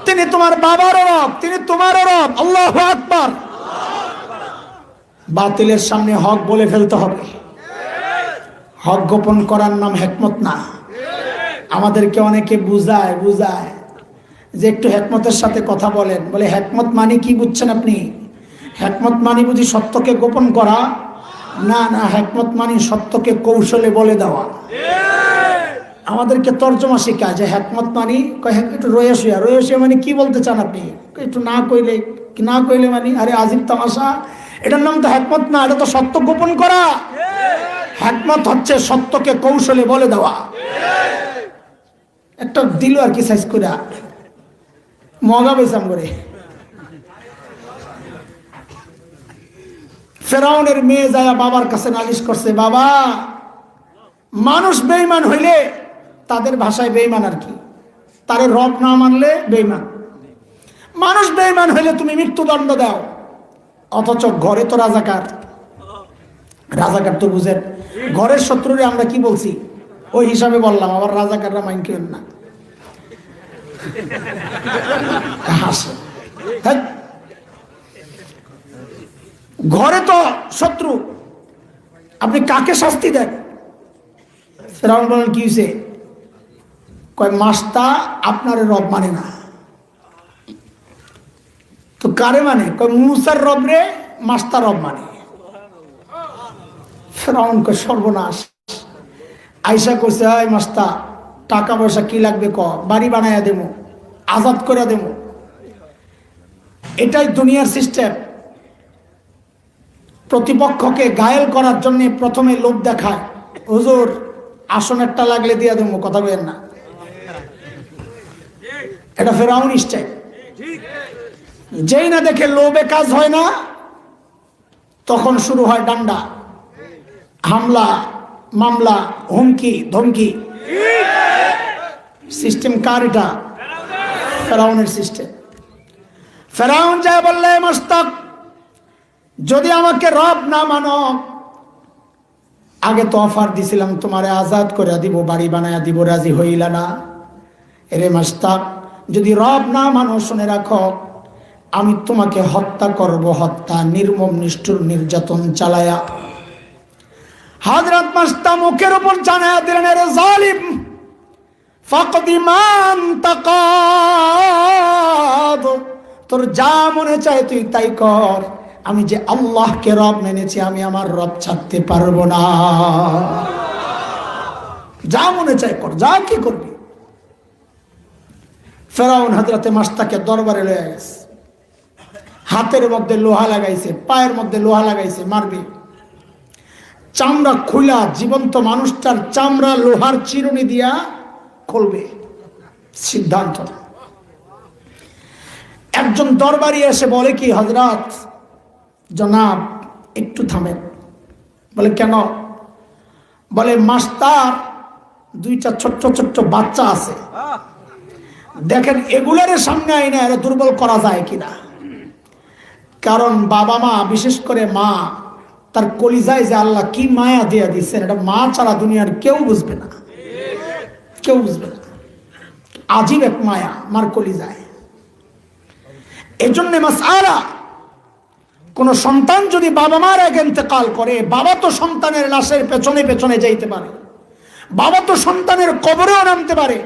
তিনি তোমার বাবার রব, তিনি তোমার রব। আল্লাহু আকবার। বাতিলের সামনে হক বলে ফেলতে হবে। হক গোপন করার নাম হিকমত না। আমাদেরকে অনেকে বুঝায় যে একটু হিকমতের সাথে কথা বলেন। বলে হিকমত মানে কি বুঝছেন আপনি? হিকমত মানে বুঝি সত্যকে গোপন করা? না, হিকমত মানে সত্যকে কৌশলে বলে দেওয়া। আমাদেরকে তর্জমা শেখায় যে হিকমত মানে একটু রয়েশিয়া মানে কি বলতে চান আপনি? একটু না কইলে মানে আরে আজিব তামাশা। এটার নাম তো হিকমত না, এটা তো সত্য গোপন করা। হিকমত হচ্ছে সত্যকে কৌশলে বলে দেওয়া। একটা দিল আর কি সাইজ করে মগা বেসাম করে। ফেরাউনের মেয়ে যায় বাবার কাছে নালিশ করছে, বাবা, মানুষ বেঈমান হইলে, তাদের ভাষায় বেঈমান আর কি, তারে রব না মানলে বেঈমান। মানুষ বেঈমান হইলে তুমি মৃত্যুদণ্ড দাও, অথচ ঘরে তো রাজাকার তো বুঝেন। ঘরের শত্রুরে আমরা কি বলছি ওই হিসাবে বললাম, আবার রাজাকাররা মাইন কেন না। ঘরে তো শত্রু, আপনি কাকে শাস্তি দেন? ফেরাউন বলেন কি হয়েছে? কয় মাস্তা আপনার রব মানে না। তো কারে মানে? কয় মুসার রব রে মাস্তা রব মানে। ফেরাউন কয় সর্বনাশ। আইসা কইছে, হয় মাস্তা, টাকা পয়সা কি লাগবে ক, বাড়ি বানাইয়া দেবো, আজাদ করে দেবো। এটাই দুনিয়ার সিস্টেম। প্রতিপক্ষকে ঘায়েল করার জন্য প্রথমে লোভ দেখায়, হুজুর আসন একটা লাগলে দিয়ে দেবো, কথা বলেন না। এটা ফেরাউন স্টাইল। যেই না দেখে লোভে কাজ হয় না, তখন শুরু হয় ডান্ডা, হামলা, মামলা, হুমকি ধমকি। সিস্টেম কার? এটা ফেরাউনের সিস্টেম। ফেরাউন যায় বললে, মস্তক, যদি আমাকে রব না মানো, আগে তো অফার দিছিলাম তোমারে আজাদ করে দিব, বাড়ি বানায়া দিব, রাজি হইলা না। এরে মস্তক, যদি রব না মানো, শুনে রাখো, আমি তোমাকে হত্যা করব, হত্যা, নির্মম নিষ্ঠুর নির্যাতন চালায়া। হযরত মাস্তা মুখের উপর জানায়া দিলেন, এরে জালিম, ফাকদি মান তাকাদ, তোর যা মনে চায় তুই তাই কর, আমি যে আল্লাহকে রব মেনেছি, আমি আমার রব ছাড়তে পারবো না। যা মনে চায় কর, যা কি করবি। ফেরাউন হযরতে মাস্তাকে দরবারে লয়ে গেছে, হাতের মধ্যে লোহা লাগাইছে, পায়ের মধ্যে লোহা লাগাইছে, মারবে। চামড়া খুলা, জীবন্ত মানুষটার চামড়া লোহার চিরুনি দিয়া খুলবে, সিদ্ধান্ত। একজন দরবারি এসে বলে কি, হযরত, জনাব একটু থামেন। বলে কেন? বলে মাস্টার দুইটা ছোট্ট ছোট্ট বাচ্চা আছে, দেখেন এগুলার সামনে আইনা এরা দুর্বল করা যায় কিনা। কারণ বাবা মা, বিশেষ করে মা, তার কলিজায় যে আল্লাহ কি মায়া দিয়া দিচ্ছেন, এটা মা ছাড়া দুনিয়ার কেউ বুঝবে না, কেউ বুঝবে না। আজীব এক মায়া মার কলিজায়। এই জন্য মাসআলা, কোন সন্তান যদি বাবা মার আগে ইন্তেকাল করে, বাবা তো সন্তানের লাশের পেছনে পেছনে যাইতে পারে, বাবা তো সন্তানের কবরেও নামতে পারে,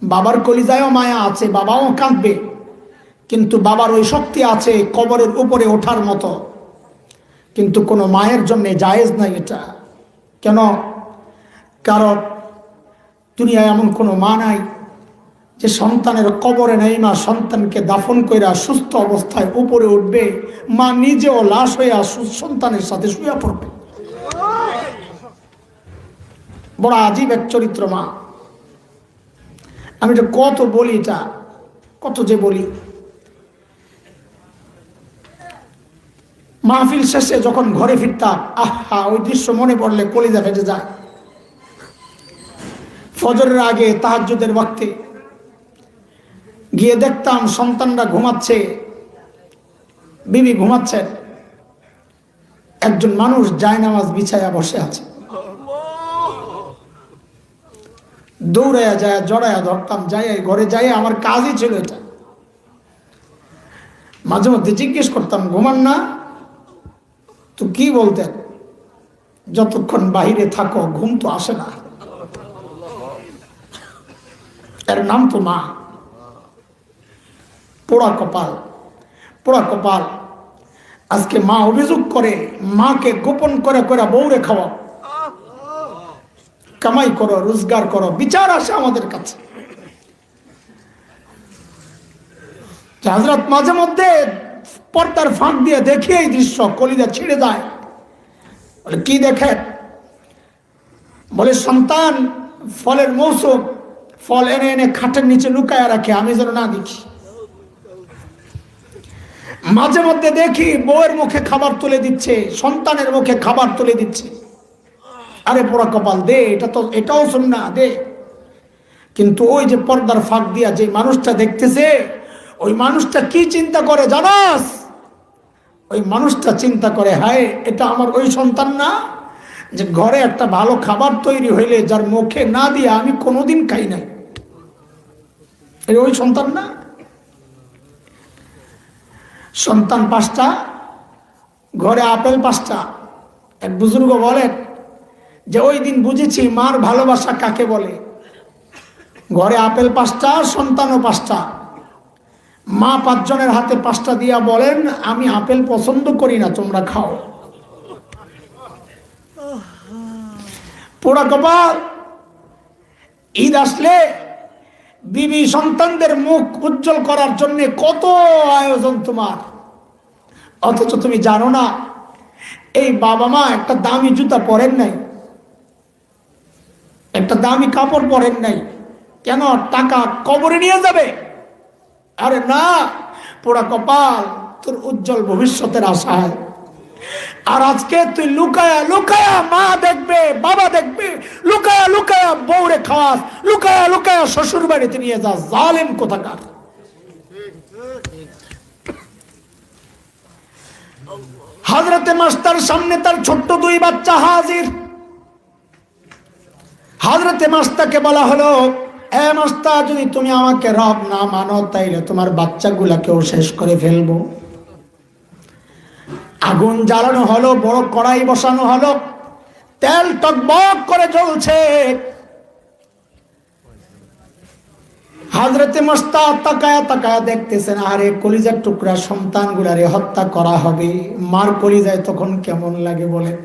বাবার কলিজায়ও মায়া আছে, বাবাও কাঁদবে, কিন্তু বাবার ওই শক্তি আছে কবরের উপরে ওঠার মতো। কিন্তু কোনো মায়ের জন্য জায়েজ নাই এটা। কেন? কারণ দুনিয়ায় এমন কোনো মা নাই যে সন্তানের কবরে নেই, মা সন্তানকে দাফন কইরা সুস্থ অবস্থায় উপরে উঠবে, মা নিজেও লাশ হইয়া সন্তানের সাথে শুয়ে পড়বে। বড় আজীব এক চরিত্র মা। আমি এটা কত বলি, এটা কত যে বলি। মাহফিল শেষে যখন ঘরে ফিরতাম, আহা, ওই দৃশ্য মনে পড়লে কলিজা ফেটে যায়। ফজরের আগে তাহাজ্জুদের ওয়াক্তে গিয়ে দেখতাম সন্তানরা ঘুমাচ্ছে, বিবি ঘুমাচ্ছেন, একজন মানুষ জায়নামাজ বিছায়া বসে আছে। দৌড়াইয়া যায়, জড়াইয়া ধরতাম, যাই ঘরে যাই, আমার কাজই ছিল এটা। মাঝে মধ্যে জিজ্ঞেস করতাম, ঘুমান না? তো কি বলতেন, যতক্ষণ বাহিরে থাকো ঘুম তো আসে না। এর নাম তো মা। পোড়া কপাল, পোড়া কপাল। আজকে মা অভিযোগ করে, মাকে গোপন করে করে বউরে খাওয়া, কামাই করো, রোজগার করো, বিচার আসে আমাদের কাছে। হযরত মাঝে মধ্যে পর্দার ফাঁক দিয়ে দেখে এই দৃশ্য, কলিজা ছিঁড়ে যায়। বলে কি দেখেন? বলে সন্তান ফলের মৌসুম, ফল এনে এনে খাটের নিচে লুকায়া রাখে, আমি যেন না দেখি। মাঝে মধ্যে দেখি বউয়ের মুখে খাবার তুলে দিচ্ছে, সন্তানের মুখে খাবার তুলে দিচ্ছে। আরে পোড়া কপাল, দে, এটা তো, এটাও সুন্নাহ, দে। কিন্তু ওই যে পর্দার ফাঁক দিয়া যে মানুষটা দেখতেছে, ওই মানুষটা কি চিন্তা করে জানাস? ওই মানুষটা চিন্তা করে, হায়, এটা আমার ওই সন্তান না যে ঘরে একটা ভালো খাবার তৈরি হইলে যার মুখে না দিয়ে আমি কোনোদিন খাই নাই? ওই সন্তান না? সন্তান 5টা, ঘরে আপেল 5টা। এক বুজুর্গ বলেন যে ওই দিন বুঝেছি মার ভালোবাসা কাকে বলে। ঘরে আপেল 5টা, সন্তানও 5টা। মা 5 জনের হাতে 5টা দিয়া বলেন, আমি আপেল পছন্দ করি না, তোমরা খাও। পোড়া কপাল। ঈদ আসলে বিবি সন্তানদের মুখ উজ্জ্বল করার জন্য কত আয়োজন তোমার, অথচ তুমি জানো না এই বাবা মা একটা দামি জুতা পরেন নাই, একটা দামি কাপড় পরেন নাই। কেন? টাকা কবরে নিয়ে যাবে। আরে না, পোড়া কপাল, তোর উজ্জ্বল ভবিষ্যতের আশায়। আর আজকে তুই লুকায়া লুকায়া, মা দেখবে, বাবা দেখবে, লুকায়া লুকায়া বউরে খাওয়াস, লুকায়া লুকায়া শ্বশুর বাড়িতে নিয়ে যাস। জালেম কোথাকার। হযরতে মাস্টার সামনে তার ছোট্ট 2 বাচ্চা হাজির। হযরতে মাস্টারকে বলা হলো, এ মাস্টার, যদি তুমি আমাকে রব না মানো তাইলে তোমার বাচ্চাগুলাকেও শেষ করে ফেলবো। আগুন জ্বালানো হলো, বড় কড়াই বসানো হলো, তেল টকবক করে জ্বলছে। হযরতে মাস্টার তাকায়া তাকায়া দেখতেছেন, আরে কলিজার টুকরা সন্তানগুলারে হত্যা করা হবে। মার কলিজায় তখন কেমন লাগে বলেন?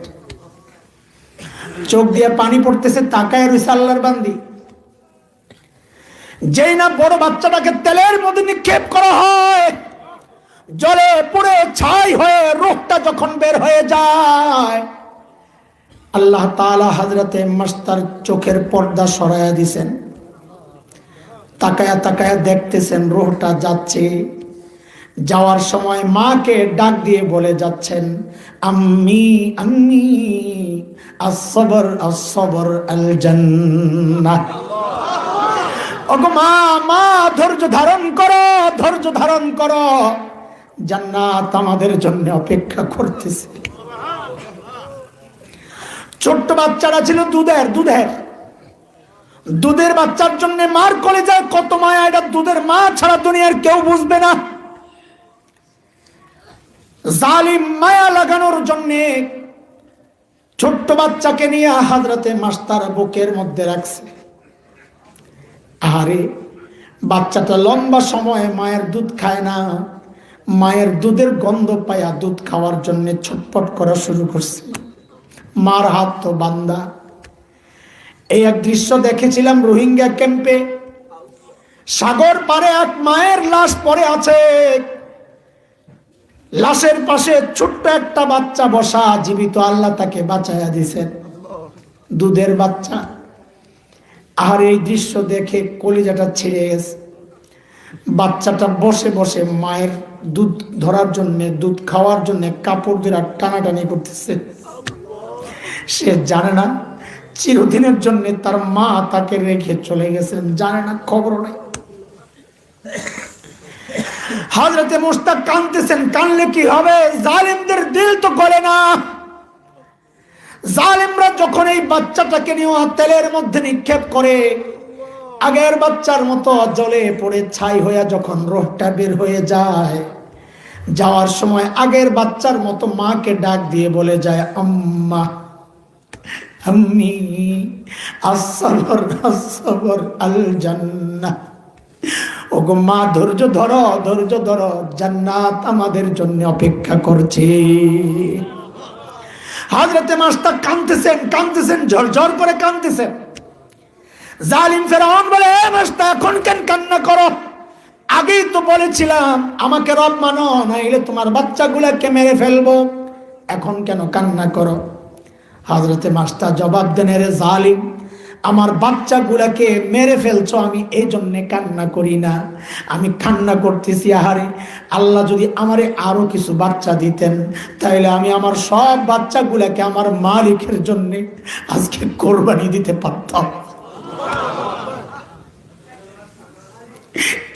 চোখ দিয়ে পানি পড়তেছে, তাকায় রইছে আল্লাহর বান্দি। যেই না বড় বাচ্চাটাকে তেলের মধ্যে নিক্ষেপ করা হয়, জলে পুড়ে ছাই হয়ে রূহটা যখন বের হয়ে যায়, আল্লাহ তাআলা হযরতে মাস্টার চোখের পর্দা সরাইয়া দিছেন। তাকায়া তাকায়া দেখতেছেন রূহটা যাচ্ছে। যাওয়ার সময় মাকে ডাক দিয়ে বলে যাচ্ছেন, আম্মি আম্মি, আস-সবর আস-সবর আল জান্নাহ। ওগো মা, মা, ধৈর্য ধারণ করো, ধৈর্য ধারণ করো, জান্নাত আমাদের জন্য অপেক্ষা করতেছে। ছোট্ট বাচ্চারা ছিল দুধের বাচ্চার জন্য মার কলেজায় কত মায়া, এটা দুধের মা ছাড়া দুনিয়ার কেউ বুঝবে না। জালিম মায়া লাগানোর জন্য ছোট্ট বাচ্চাকে নিয়ে হযরতে মাস্টার বুকের মধ্যে রাখছে। আরে বাচ্চাটা লম্বা সময় মায়ের দুধ খায় না, মায়ের দুধের গন্ধ পায়া দুধ খাওয়ার জন্য ছটফট করা শুরু করছে। মার হাত তো বান্দা। এই এক দৃশ্য দেখেছিলাম রোহিঙ্গা ক্যাম্পে। সাগর পারে এক মায়ের লাশ পড়ে আছে, লাশের পাশে ছোট্ট একটা বাচ্চা বসা, জীবিত, আল্লাহ তাকে বাঁচায়া দিয়েছেন, দুধের বাচ্চা। আর এই দৃশ্য দেখে কলিজাটা ছিঁড়ে গেছে। বাচ্চাটা বসে বসে মায়ের দুধ ধরার জন্য, দুধ খাওয়ার জন্য কাপড় দিয়ে টানাটানি করতেছে। সে জানে না চিরদিনের জন্য তার মা তাকে রেখে চলে গেছেন, জানে না, খবর নাই। হযরতে মুশতাক কাঁদতেছেন। কানলে কি হবে? জালিমদের দিল তো গলে না। জালিমরা যখন এই বাচ্চাটাকে নিয়ে তেলের মধ্যে নিক্ষেপ করে, আগের বাচ্চার মতো জ্বলে পড়ে ছাই হয়ে যখন রোহটা বের হয়ে যায়, যাওয়ার সময় আগের বাচ্চার মতো মাকে ডাক দিয়ে বলে যায়, আম্মা, আম্মি, আসসাবর আসসাবর আল জান্নাহ। ওগো মা, ধৈর্য ধরো, ধৈর্য ধরো, জান্নাত আমাদের জন্য অপেক্ষা করছে। হযরতে মাস্টার কাঁদতেছেন, ঝরঝর করে কাঁদতেছেন। জালিম ফেরাউন বলে, এ মাস্টার, এখন কেন কান্না করো? আগেই তো বলেছিলাম আমাকে রব মানো, নাইলে তোমার বাচ্চাগুলাকে মেরে ফেলবো, এখন কেন কান্না করো? হযরতে মাস্টার জবাব দেন, রে জালিম, আমার বাচ্চাগুলাকে মেরে ফেলছো, আমি এই জন্যে কান্না করি না। আমি কান্না করতেছি, আহারে আল্লাহ যদি আমারে আরো কিছু বাচ্চা দিতেন, তাহলে আমি আমার সব বাচ্চাগুলাকে আমার মালিকের জন্য আজকে কোরবানি দিতে পারতাম।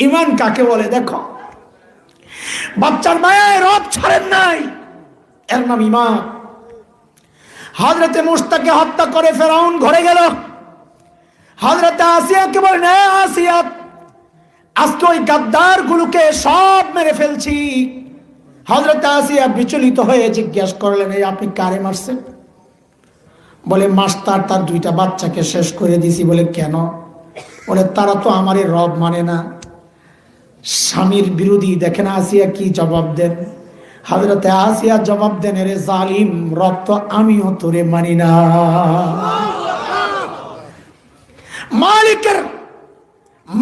ঈমান কাকে বলে দেখো। বাচ্চার মায়ায় রব ছাড়েন নাই, এর নাম ঈমান। হযরতে মুশতাককে হত্যা করে ফেরাউন ঘরে গেল। হযরতে আসিয়াকে বলেন, এ আসিয়া, আজকে ওই গাদ্দার গুলোকে সব মেরে ফেলছি। হযরতে আসিয়া বিচলিত হয়ে জিজ্ঞাসা করলেন, এই আপনি কারে মারছেন? বলে, মাস্টার তার দুইটা বাচ্চাকে শেষ করে দিছি। বলে, কেন? বলে, তারা তো আমারই রব মানে না, স্বামীর বিরোধী। দেখেন আসিয়া কি জবাব দেন। হযরতে আসিয়া জবাব দেন, রে জালিম, রব তো আমিও তোরে মানি না।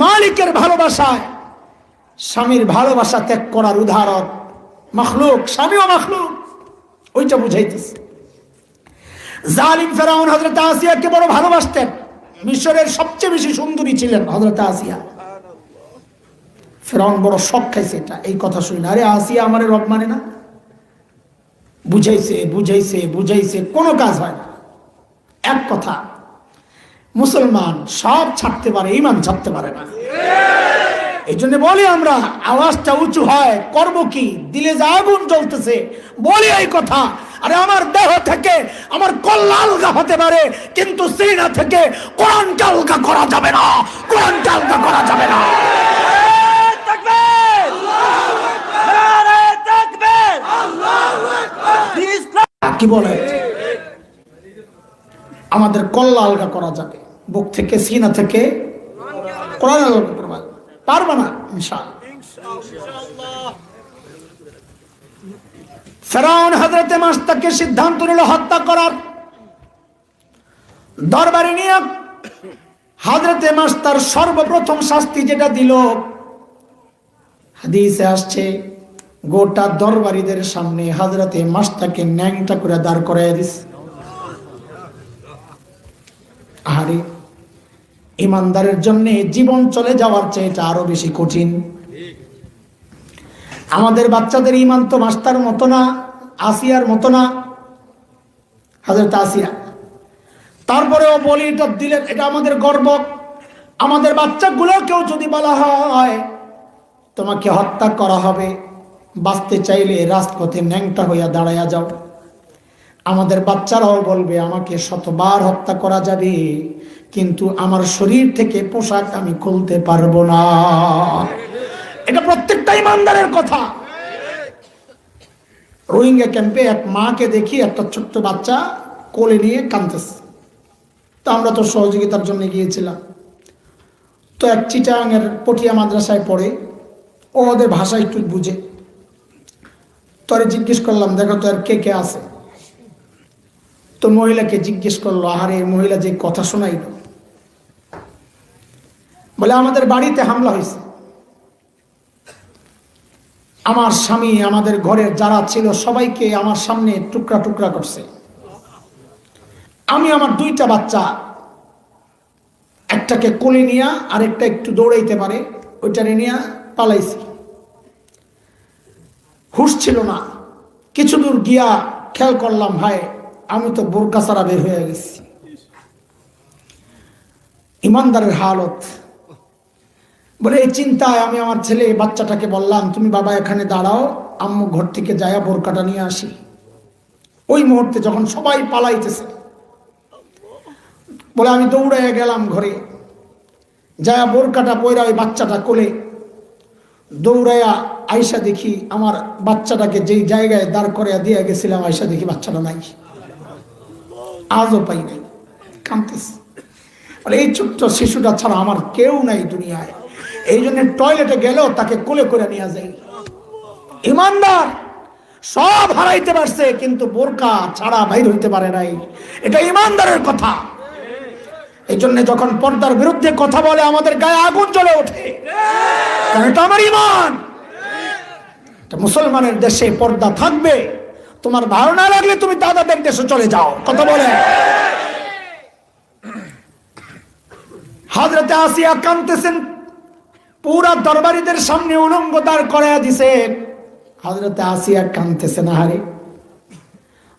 মালিকের ভালোবাসায় স্বামীর ভালোবাসা ত্যাগ করার উদাহরণ মাখলুক, স্বামীও মাখলুক, ওইটা বুঝাইতেছে। জালিম ফেরাউন হযরত আসিয়াকে বড় ভালোবাসতেন। মিশরের সবচেয়ে বেশি সুন্দরী ছিলেন হযরত আসিয়া। ফেরাউন বড় শখ খাইছে এটা, এই কথা শুনি না। আরে আসিয়া আমার রব মানে না। বুঝাইছে, কোনো কাজ হয় না। এক কথা, মুসলমান সব ছাড়তে পারে, ঈমান ছাড়তে পারে না। এই জন্য বলি আমরা, আওয়াজটা উঁচু হয়, করব কি? দিলে যে আগুন জ্বলতেছে, বলি এই কথা। আরে আমার দেহ থেকে আমার কল্লা আলগা হতে পারে, কিন্তু সিনা থেকে কোরআনকে আলগা করা যাবে না, কোরআনকে আলগা করা যাবে না। কি বলে? আমাদের কল্লা আলগা করা যাবে, বুক থেকে, সিনা থেকে কোরআন আলগা করবা পারবা না ইনশাআল্লাহ। ফেরাউন হযরতে মুশতাককে সিদ্ধান্ত নিল হত্যা করার। দরবারে নিয়ে হযরতে মুশতার সর্বপ্রথম শাস্তি যেটা দিল, হাদিসে আসছে, গোটা দরবারীদের সামনে হযরতে মুশতাককে ন্যাংটা করে দাঁড় করায় দিছে। আরে ইমানদারের জন্য জীবন চলে যাওয়ার চেয়ে এটা আরো বেশি কঠিন। আমাদের বাচ্চাদের ইমান তো মাস্টার মতো না, আসিয়ার মতো না, হযরত আসিয়া। তারপরেও বলি, এটা দিলেন, এটা আমাদের গর্ব। আমাদের বাচ্চাগুলোকেও যদি বলা হয় তোমাকে হত্যা করা হবে, বাঁচতে চাইলে রাজপথে ন্যাংটা হইয়া দাঁড়াইয়া যাও, আমাদের বাচ্চারাও বলবে আমাকে শতবার হত্যা করা যাবে, কিন্তু আমার শরীর থেকে পোশাক আমি খুলতে পারবো না। এটা প্রত্যেকটা ইমানদারের কথা। রোহিঙ্গা ক্যাম্পে এক মাকে দেখি একটা ছোট্ট বাচ্চা কোলে নিয়ে কাঁদতেছে। তো আমরা তো সহযোগিতার জন্য গিয়েছিলাম। তো এক চিটাঙের পটিয়া মাদ্রাসায় পড়ে, ও ওদের ভাষা একটু বুঝে। তোরে জিজ্ঞেস করলাম, দেখো তো আর কে কে আছে? তো মহিলাকে জিজ্ঞেস করলো, আহারে মহিলা যে কথা শোনাইল, বলে আমাদের বাড়িতে হামলা হয়েছে, আমার স্বামী আমাদের ঘরের যারা ছিল সবাইকে আমার সামনে টুকরা টুকরা করছে। আমি আমার দুইটা বাচ্চা, একটাকে কোলে নিয়ে আরেকটা একটু দৌড়াইতে পারে, ওইটারে নিয়ে পালাইছি। হুঁশ ছিল না। কিছু দূর গিয়া খেয়াল করলাম, ভাই আমি তো বোরকা ছাড়া বের হয়ে গেছি। ইমানদারের হালত। বলে এই চিন্তায় আমি আমার ছেলে বাচ্চাটাকে বললাম, তুমি বাবা এখানে দাঁড়াও, আম্মু ঘর থেকে যায়া বোরকাটা নিয়ে আসি। ওই মুহূর্তে যখন সবাই পালাইতেছে, বলে আমি দৌড়াইয়া গেলাম ঘরে, যায়া বোরকাটা পয়রা ওই বাচ্চাটা কোলে দৌড়াইয়া আয়সা দেখি আমার বাচ্চাটাকে যেই জায়গায় দাঁড় করিয়া দিয়ে গেছিলাম, আয়সা দেখি বাচ্চাটা নাই, আজও পাই নাই। কাঁদতেছে, বলে এই ছোট্ট শিশুটা ছাড়া আমার কেউ নাই দুনিয়ায়, এই জন্য টয়লেটে গেলেও তাকে কোলে করে নিয়ে যায়। ইমানদার সব হারাইতে পারছে, কিন্তু বোরকা ছাড়া বাইর হইতে পারে নাই। এটা ইমানদারের কথা। এই জন্য যখন পর্দার বিরুদ্ধে কথা বলে আমাদের গায়ে আগুন জ্বলে ওঠে, কারণ এটা আমার ইমান। মুসলমানের দেশে পর্দা থাকবে। তোমার ভালো না লাগলে তুমি দাদাদের দেশে চলে যাও। কথা বলে হযরতে আসিয়া কাঁদতেছেন, পুরা দরবারীদের সামনে উলঙ্গ দাঁড় করাইয়া দিছে। হযরতে আসিয়া কাঁদতেছেন, আহারে।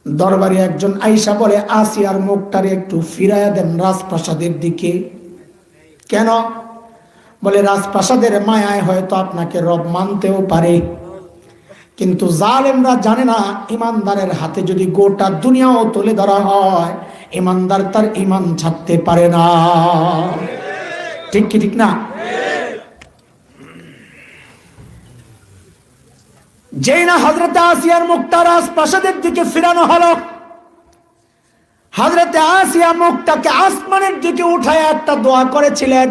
দরবারে একজন আইসা বলে, আসিয়ার মুখটারে একটু ফিরাইয়া দেন রাজপ্রাসাদের দিকে। কেন? বলে রাজপ্রাসাদের মায়ায় হয়তো আপনাকে রব মানতেও পারে, কিন্তু জালেমরা জানে না ইমানদারের হাতে যদি গোটা দুনিয়াও তুলে ধরা হয়, ইমানদার তার ইমান ছাড়তে পারে না। ঠিক কি ঠিক না? যেই না হযরতে আসিয়ার মুখটা রাজপ্রাসাদের দিকে ফিরানো হলো, হযরতে আসিয়া মুখটাকে আসমানের দিকে উঠায় একটা দোয়া করেছিলেন।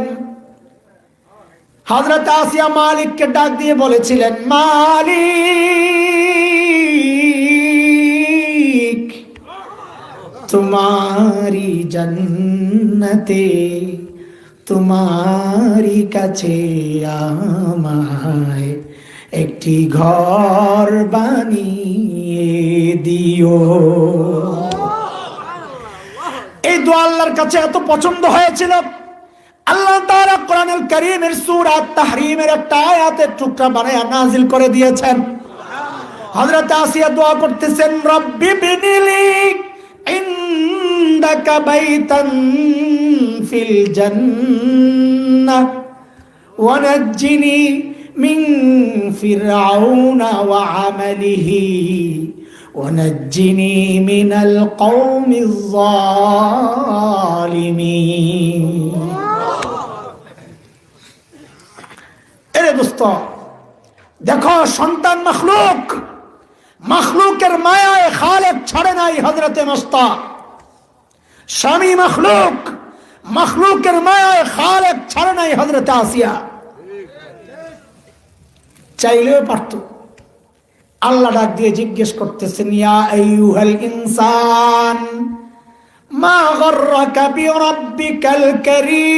হযরতে আসিয়া মালিককে ডাক দিয়ে বলেছিলেন, মালিক তোমারি জান্নাতে তোমারি কাছে আমায় একটি ঘর বানিয়ে দিও। এই দোয়া আল্লাহর কাছে এত পছন্দ হয়েছিল, আল্লাহ তাআলা কোরআনুল কারীমের সূরা তাহরীমের একটা আয়াতের টুকরা বানায়া নাজিল করে দিয়েছেন। হযরত আসিয়া দোয়া করতেছেন, রব্বি বিনিলি ইনদাকা বাইতান ফিল জান্নাহ ওয়া নাজ্জিনি মিন ফিরআউনা ওয়া আমালিহি ওয়া নাজ্জিনি মিনাল কওমিজ যালিমিন। এরে দোস্ত, দেখো সন্তান মখলুক, মখলুকের মায়ায় খালেক ছাড়ে নাই হযরতে মুস্তা। স্বামী মখলুক, মখলুকের মায়ায় খালেক ছাড়ে নাই হযরতে আসিয়া। চাইলেও পারত। আল্লাহ ডাক দিয়ে জিজ্ঞেস করতেছেন, ইয়া আইয়ুহাল ইনসান মা গররাকা বিরাব্বিকাল কারীম।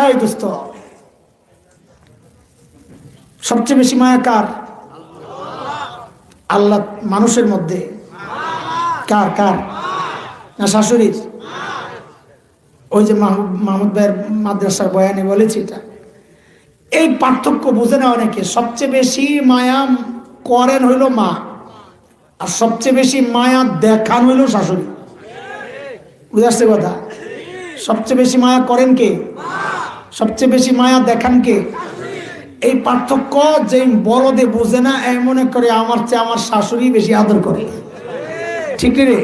এই দোস্ত, সবচেয়ে বেশি মায়া কার? আল্লাহ মানুষের মধ্যে কার কার? না শাশুড়ির? ওই যে মাহমুদ ভাইয়ের মাদ্রাসার বয়ানে বলেছি এটা। এই পার্থক্য বুঝে না অনেকে। সবচেয়ে বেশি মায়া করেন হইল মা, আর সবচেয়ে বেশি মায়া দেখান হইল শাশুড়ি। বুঝে আসছে কথা? সবচেয়ে বেশি মায়া করেন কে? সবচেয়ে বেশি মায়া দেখান কে? এই পার্থক্য যে বড়দে বোঝে না, এই মনে করে আমার চেয়ে আমার শাশুড়ি বেশি আদর করে। ঠিক রে?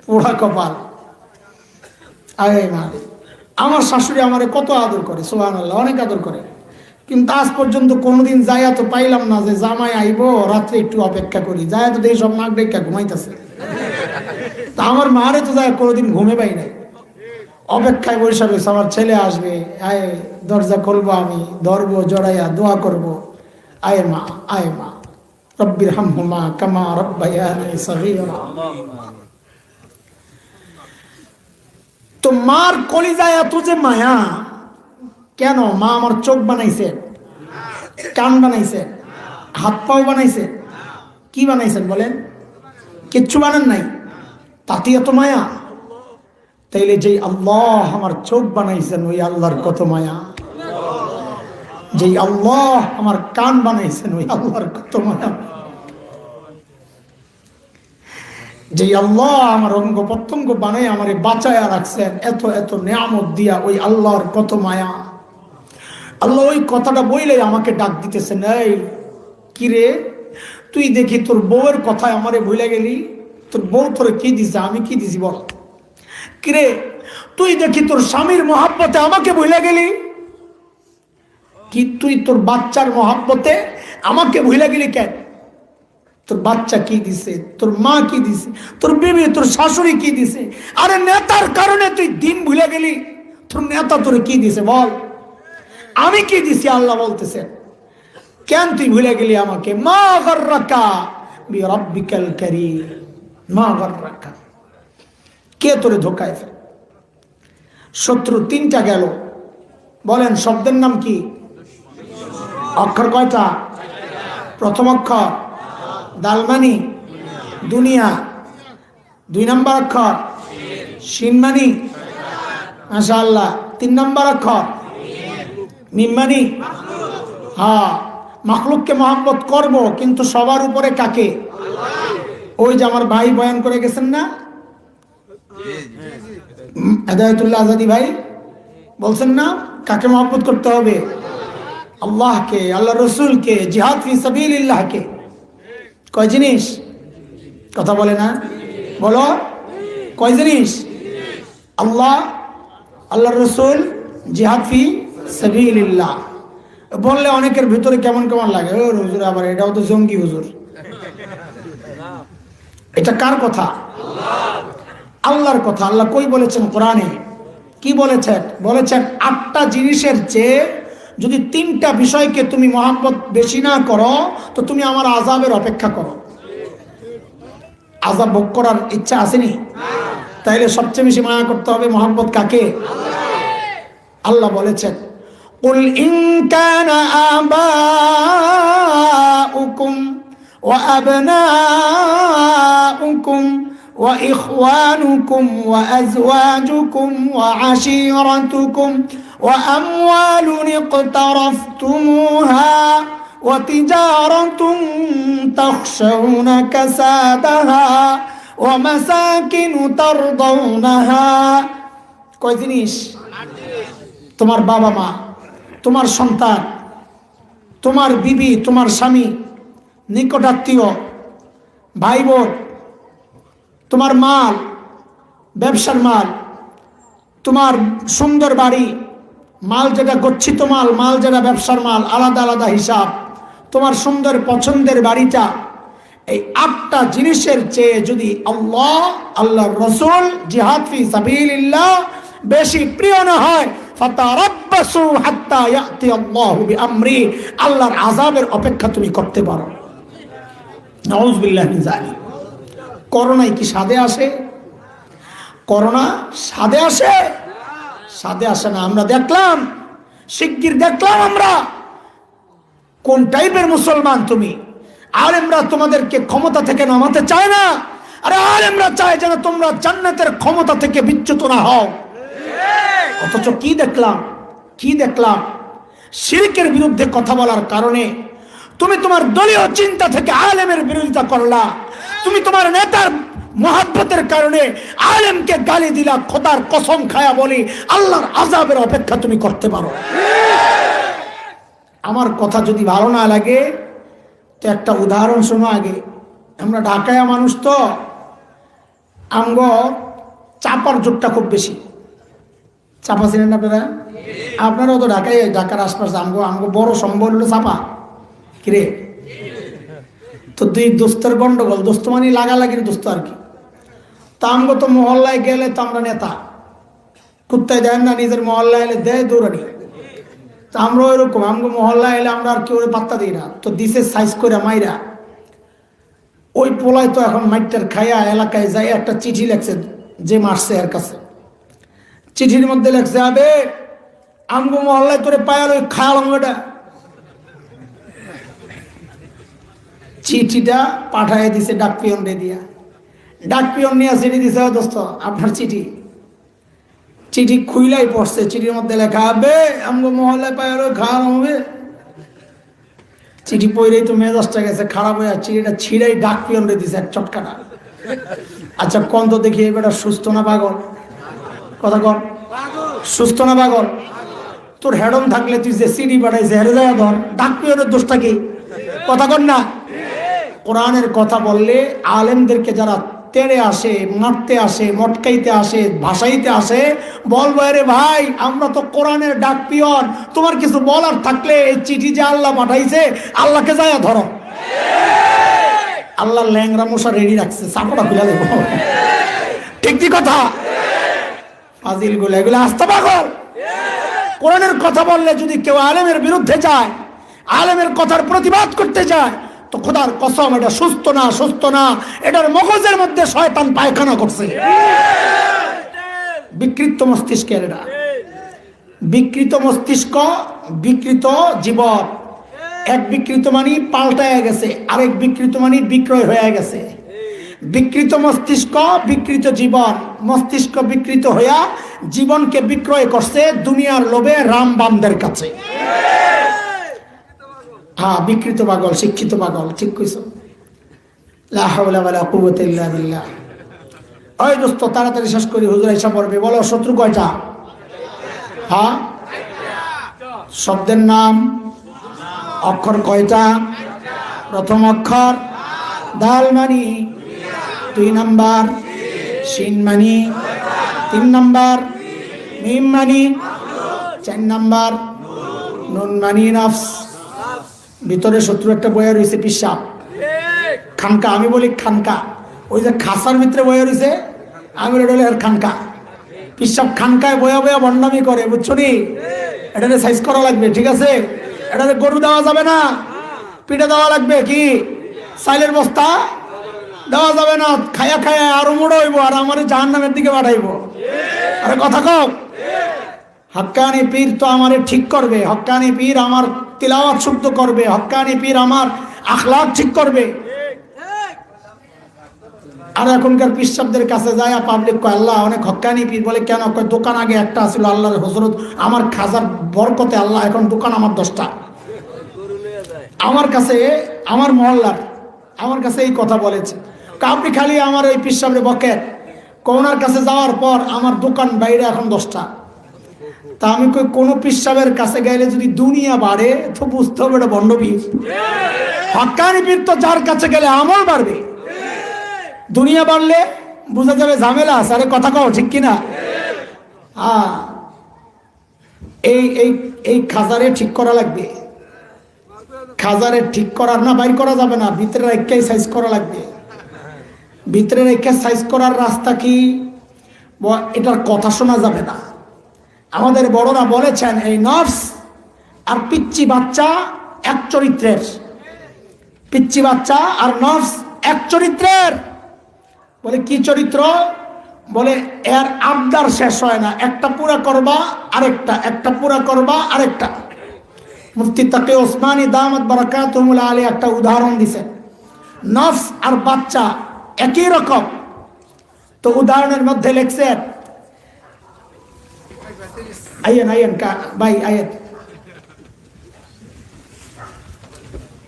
পোড়া কপাল। আয় মা, আমার শাশুড়ি আমারে কত আদর করে, সুবহানাল্লাহ, অনেক আদর করে। কিন্তু আজ পর্যন্ত কোনোদিন যাইয়া তো পাইলাম না যে জামাই আইব রাত্রে একটু অপেক্ষা করি, যাইয়া তো এই সব নাক ডেকা ঘুমাইতেছে। তা আমার মারে তো যায় কোনোদিন ঘুমে পাই নাই, অপেক্ষায় বসে রয়েছে আমার ছেলে আসবে, আয় দরজা খুলবো, আমি ধরবো, জড়াইয়া দোয়া করব, আয় মা, আয় মা, রব্বির হামহুমা কামা রাব্বায়ানি সগীরা। তো মার কলিজায় এত যে মায়া কেন? মা আমার চোখ বানাইছে, কান বানাইছে, হাত পাও বানাইছে, কি বানাইছেন বলেন? কিচ্ছু বানান নাই, তাতে এত মায়া। তাইলে যেই আল্লাহ আমার চোখ বানাইছেন ওই আল্লাহর কত মায়া, যেই আল্লাহ আমার কান বানাইছেন ওই আল্লাহর কত মায়া, যেই আল্লাহ আমার অঙ্গ প্রত্যঙ্গ বানাই আমারে বাঁচায়া রাখছেন এত এত নিয়ামত দিয়া ওই আল্লাহর কত মায়া। আল্লাহ ওই কথাটা বইলে আমাকে ডাক দিতেছেন, এই কিরে তুই দেখি তোর বউয়ের কথায় আমারে ভুলে গেলি, তোর বউ তোরে কি দিছে, আমি কি দিছি বল? কিরে তুই দেখি তোর স্বামীর মহাব্বতে আমাকে ভুলে গেলি, কি তুই তোর বাচ্চার মহাব্বতে আমাকে ভুলে গেলি কেন? তোর বাচ্চা কি দিছে, তোর মা কি দিছে, তোর বিবি তোর শাশুড়ি কি দিছে? আরে নেতার কারণে তুই দিন ভুলে গেলি, তোর নেতা তোরে কি দিছে বল? আমি কি দিছি? আল্লাহ বলতেছেন কেন তুই ভুলে গেলি আমাকে? মা গাররাকা বিরাব্বিকাল কারীম, মা গাররাকা, কে তোরে ধোকায় ফেলে? শত্রু তিনটা গেল, বলেন শব্দের নাম কি? অক্ষর কয়টা? প্রথম অক্ষর দালমানি, দুনিয়া। 2 নম্বর অক্ষর শিনমানি, মাশাআল্লাহ। 3 নম্বর অক্ষর মিমমানি। হ্যাঁ, মাখলুককে মহব্বত করব, কিন্তু সবার উপরে কাকে? ওই যে আমার ভাই বয়ান করে গেছেন না, হেদায়েতুল্লাহ আজাদি ভাই বলছেন না, কাকে মহব্বত করতে হবে? আল্লাহকে, আল্লাহ রসুলকে, জিহাদ ফি সাবিলিল্লাহকে। কয় জিনিস? কথা বলে না, বলো কয় জিনিস? আল্লাহ, আল্লাহ রসুল, জিহাদ ফি সাবিলিল্লাহ। বললে অনেকের ভিতরে কেমন কেমন লাগে, ও হুজুর আবার এটাও তো জঙ্গি হুজুর। এটা কার কথা? আল্লাহর কথা। আল্লাহ কই বলেছেন কোরআনে? কি বলেছেন? বলেছেন 8টা জিনিসের চেয়ে যদি 3টা বিষয়কে তুমি মহব্বত বেশি না করো তো তুমি আমার আযাবের অপেক্ষা করো। আযাব ভোগ করার ইচ্ছা আসেনি? তাইলে সবচেয়ে বেশি মায়া করতে হবে মহব্বত কাকে? আল্লাহ বলেছেন কুল ইন কানা আবাউকুম ওয়া আবনাউকুম وإخوانكم وأزواجكم وعشيرتكم وأموال اقترفتموها وتجارة تخشون كسادها ومساكن ترضونها। কয় জিনিস? তোমার বাবা মা, তোমার সন্তান, তোমার বিবি, তোমার স্বামী, নিকটাত্মীয়, ভাই বোন, তোমার মাল, ব্যবসার মাল, তোমার সুন্দর বাড়ি, মাল যেটা গচ্ছিত মাল, মাল যেটা ব্যবসার মাল, আলাদা আলাদা হিসাব, তোমার সুন্দর পছন্দের বাড়িটা। এই 8টা জিনিসের চেয়ে যদি আল্লাহ, আল্লাহর রাসূল, জিহাদ ফি সাবিলিল্লাহ বেশি প্রিয় না হয়, ফাতারাব্বাসু হাত্তা ইয়াতি আল্লাহু বিআমরি, আল্লাহর আযাবের অপেক্ষা তুমি করতে পারো। নাউযু বিল্লাহি মিন যালিক। করোনায় কি সাদে আসে? করোনা সাদে আসে? সাদে আসে না। আমরা দেখলাম, শিগগির দেখলাম আমরা কোন টাইপের মুসলমান তুমি। আলেমরা তোমাদেরকে ক্ষমতা থেকে নামাতে চায় না, আরে আলেমরা চায় যেন তোমরা জান্নাতের ক্ষমতা থেকে বিচ্যুত না হও। অথচ কি দেখলাম, কি দেখলাম? শিরকের বিরুদ্ধে কথা বলার কারণে তুমি তোমার দলীয় চিন্তা থেকে আলেমের বিরোধিতা করলা, তুমি তোমার নেতার মহব্বতের কারণে আলেমকে গালি দিলা, খোদার কসম খায়া বলি আল্লাহর আযাবের অপেক্ষা তুমি করতে পারো। আমার কথা যদি ভালো না লাগে তো একটা উদাহরণ শোনো আগে। আমরা ঢাকায় মানুষ তো, আমগো চাপার যুগটা খুব বেশি। চাপা ছিলেন আপনারা? আপনারাও তো ঢাকায়, ঢাকার আশপাশ। আমগো বড় সম্বল হলো চাপা। কিরে, তো দুই দোস্তের গন্ডগোল, দোস্ত মানে লাগালাগির দোস্ত আর কি। তা আমগো তো মহল্লায় গেলে তো আমরা নেতা, কুত্তায় দেন না, নিজের মহল্লায় এলে দেয় দৌড়ানি। তো আমরা ওইরকম, আমগো মহল্লায় এলে আমরা আর কেউ পাত্তা দিই না। তো দিছে সাইজ করে মাইরা, ওই পোলায় তো এখন মাইটার খাইয়া এলাকায় যাই একটা চিঠি লেখছে যে মারছে এর কাছে। চিঠির মধ্যে লেখছে, আবে আমগো মহল্লায় তোরে পায়াল ওই খাওয়ালাম। ওটা চিঠিটা পাঠায় দিছে ডাক পিয়ন রে দিয়া। ডাক পিয়ন নিয়ে চিঠি দিছে, দোস্ত আপনার চিঠি। চিঠি খুইলাই পড়ছে, চিঠির মধ্যে লেখা, আবে আমগো মহল্লায় পায়াল ওই খাওয়ালাম হবে। চিঠি পড়লেই তো মেজাজটা গেছে খারাপ হয়ে, চিঠিটা ছিঁড়াই ডাক পিয়ন রে দিছে এক চটকাটা। আচ্ছা কোন তো দেখি এবার সুস্থ না পাগল? কথা কর, সুস্থ না পাগল? তোর হেডম থাকলে তুই যে সিডি পাঠাইছে হেরে যায় ধর, ডাক পিয়নের দোষটা কি? কথা কর না। কোরআনের কথা বললে আলেমদেরকে যারা তেড়ে আসে, মারতে আসে, মটকাইতে আসে, ভাসাইতে আসে, বলবো আরে ভাই আমরা তো কোরআনের ডাক পিয়ন, তোমার কিছু বলার থাকলে এই চিঠি যে আল্লাহ পাঠাইছে আল্লাহকে যায় ধরো। আল্লাহ ল্যাংরা মশা রেডি রাখছে, চাপড়া খুলে দেবো। ঠিক কি কথা? ফাজিল গুলো এগুলো আস্তে পাগল। কোরআনের কথা বললে যদি কেউ আলেমের বিরুদ্ধে যায়, আলেমের কথার প্রতিবাদ করতে যায়, তো খোদার কসম এটা সুস্থ না, সুস্থ না, এটার মগজের মধ্যে শয়তান পায়খানা করছে। বিকৃত মস্তিষ্কের এটা, বিকৃত মস্তিষ্ক, বিকৃত জীবন। এক বিকৃত মানি পাল্টায় গেছে, আরেক বিকৃত মানি বিক্রয় হয়ে গেছে। বিকৃত মস্তিষ্ক, বিকৃত জীবন। মস্তিষ্ক বিকৃত হইয়া জীবনকে বিক্রয় করছে দুনিয়ার লোভে রামবামদের কাছে। হ্যাঁ, বিকৃত পাগল, শিক্ষিত পাগল, ঠিক কইছো। লা হাওলা ওয়ালা কুওয়াতা ইল্লা বিল্লাহ। ওই দোস্ত তাড়াতাড়ি শেষ করি, হুজুর এসে পড়বে। বলো শত্রু কয়টা? হ্যাঁ, শব্দের নাম অক্ষর কয়টা? প্রথম অক্ষর দাল মানি, 2 নাম্বার শিন মানি, 3 নাম্বার মিম মানি, 4 নাম্বার নুন মানি নফস। ভিতরে শত্রু একটা বয়া রয়েছে, পিসাব খানকা। আমি বলি খানকা, ওই যে খাসার ভিতরে বয়া রয়েছে, আমি বলি আর খানকা। পিসাব খানকায় বয়া বয়া বন্ডামি করে, বুঝছো নি? এটাতে সাইজ করা লাগবে, ঠিক আছে? এটাতে গরু দেওয়া যাবে না, পিঠে দেওয়া লাগবে। কি সাইলের বস্তা দেওয়া যাবে না, খায়া খায়া আরো মোড়ো হইব, আর আমার জাহান্নামের দিকে পাঠাইব। আরে কথা কও। হক্কানি পীর তো আমারে ঠিক করবে, হক্কানি পীর আমার তিলাওয়াত শুদ্ধ করবে, হক্কানি পীর আমার আখলাক ঠিক করবে। আর এখনকার পিসাবদের কাছে যায় পাবলিক কয় আল্লাহ অনেক হক্কানি পীর। বলে কেন? কয় দোকান আগে একটা ছিল আল্লাহর হযরত, আমার খাজার বরকতে আল্লাহ এখন দোকান আমার 10টা। আমার কাছে, আমার মহল্লার আমার কাছে এই কথা বলেছে। আপনি খালি আমার ওই পিসাবরে বকেন, কোনার কাছে যাওয়ার পর আমার দোকান বাইরে এখন 10টা। তা আমি কই কোন পিসাবের কাছে গেলে যদি দুনিয়া বাড়ে তো বুঝতে হবে এটা ভণ্ড পীর। হক্কানি পীর তো যার কাছে গেলে আমল বাড়বে, দুনিয়া বাড়লে বোঝা যাবে ঝামেলা আছে। আরে কথা কও, ঠিক কিনা? হ্যাঁ, এই এই এই খাজারে ঠিক করা লাগবে। খাজারে ঠিক করার না, বাইর করা যাবে না, ভিতরে রেখে সাইজ করা লাগবে। ভিতরে রেখে সাইজ করার রাস্তা কি? এটার কথা শোনা যাবে না। আমাদের বড়রা বলেছেন এই নফস আর পিচ্চি বাচ্চা এক চরিত্রের। পিচ্চি বাচ্চা আর নফস এক চরিত্রের। বলে কি চরিত্র? বলে এর আবদার শেষ হয় না, একটা পুরা করবা আরেকটা, একটা পুরা করবা আরেকটা। মুফতি তাকি ওসমানী দামাত বারাকাতুহুল আলিয়া একটা উদাহরণ দিছে, নফস আর বাচ্চা একই রকম। তো উদাহরণের মধ্যে লেখছেন, আইয়েন আইয়েন ভাই আইয়েন,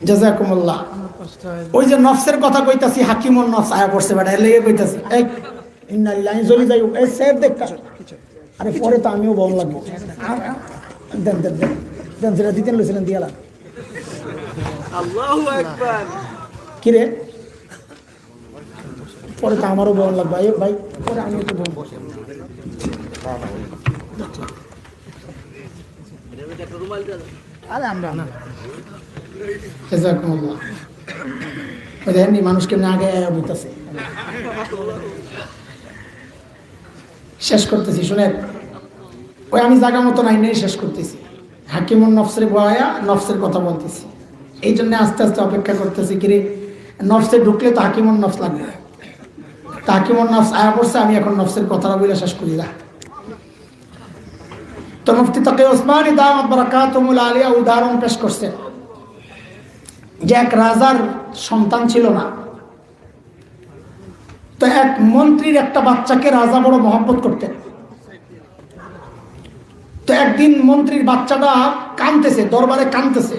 জাযাকুমুল্লাহ। ওই যে নফসের কথা কইতাছি, হাকিমুন নফস আয়া পড়ছে বেটা, এর লেগে কইতাছি এই ইন্নালিল্লাহি জলি যাই এই সেফ দেখতা। আরে পরে তো আমিও বল লাগবো। দেন দেন দেন দেন, যেটা দিতেন লইছিলেন দিয়ালা। আল্লাহু আকবার। কি রে, পরে তো আমারও বল লাগবে ভাই, ভাই পরে আমিও তো বলবো। আরে আমরা না জাযাকুমুল্লাহ। ওই দেখেন মানুষকে না আগে বলতেছে। শেষ করতেছি শুনেন, ওই আমি জায়গা মতো নাই নেই শেষ করতেছি। হাকিমুন নফসের বয়া নফসের কথা বলতেছি, এই জন্য আস্তে আস্তে অপেক্ষা করতেছি। কিরে নফসে ঢুকলে তো হাকিমুন নফস লাগবে, তা হাকিমুন নফস আয়া পড়ছে, আমি এখন নফসের কথাটা বলে শেষ করি না। তো মুফতি তাকি ওসমানী দামাত বারাকাতুহুল আলিয়া উদাহরণ পেশ করছেন যে এক রাজার সন্তান ছিল না, তো এক মন্ত্রীর একটা বাচ্চাকে রাজা বড় মহব্বত করতেন। তো একদিন মন্ত্রীর বাচ্চাটা কাঁদতেছে, দরবারে কাঁদতেছে।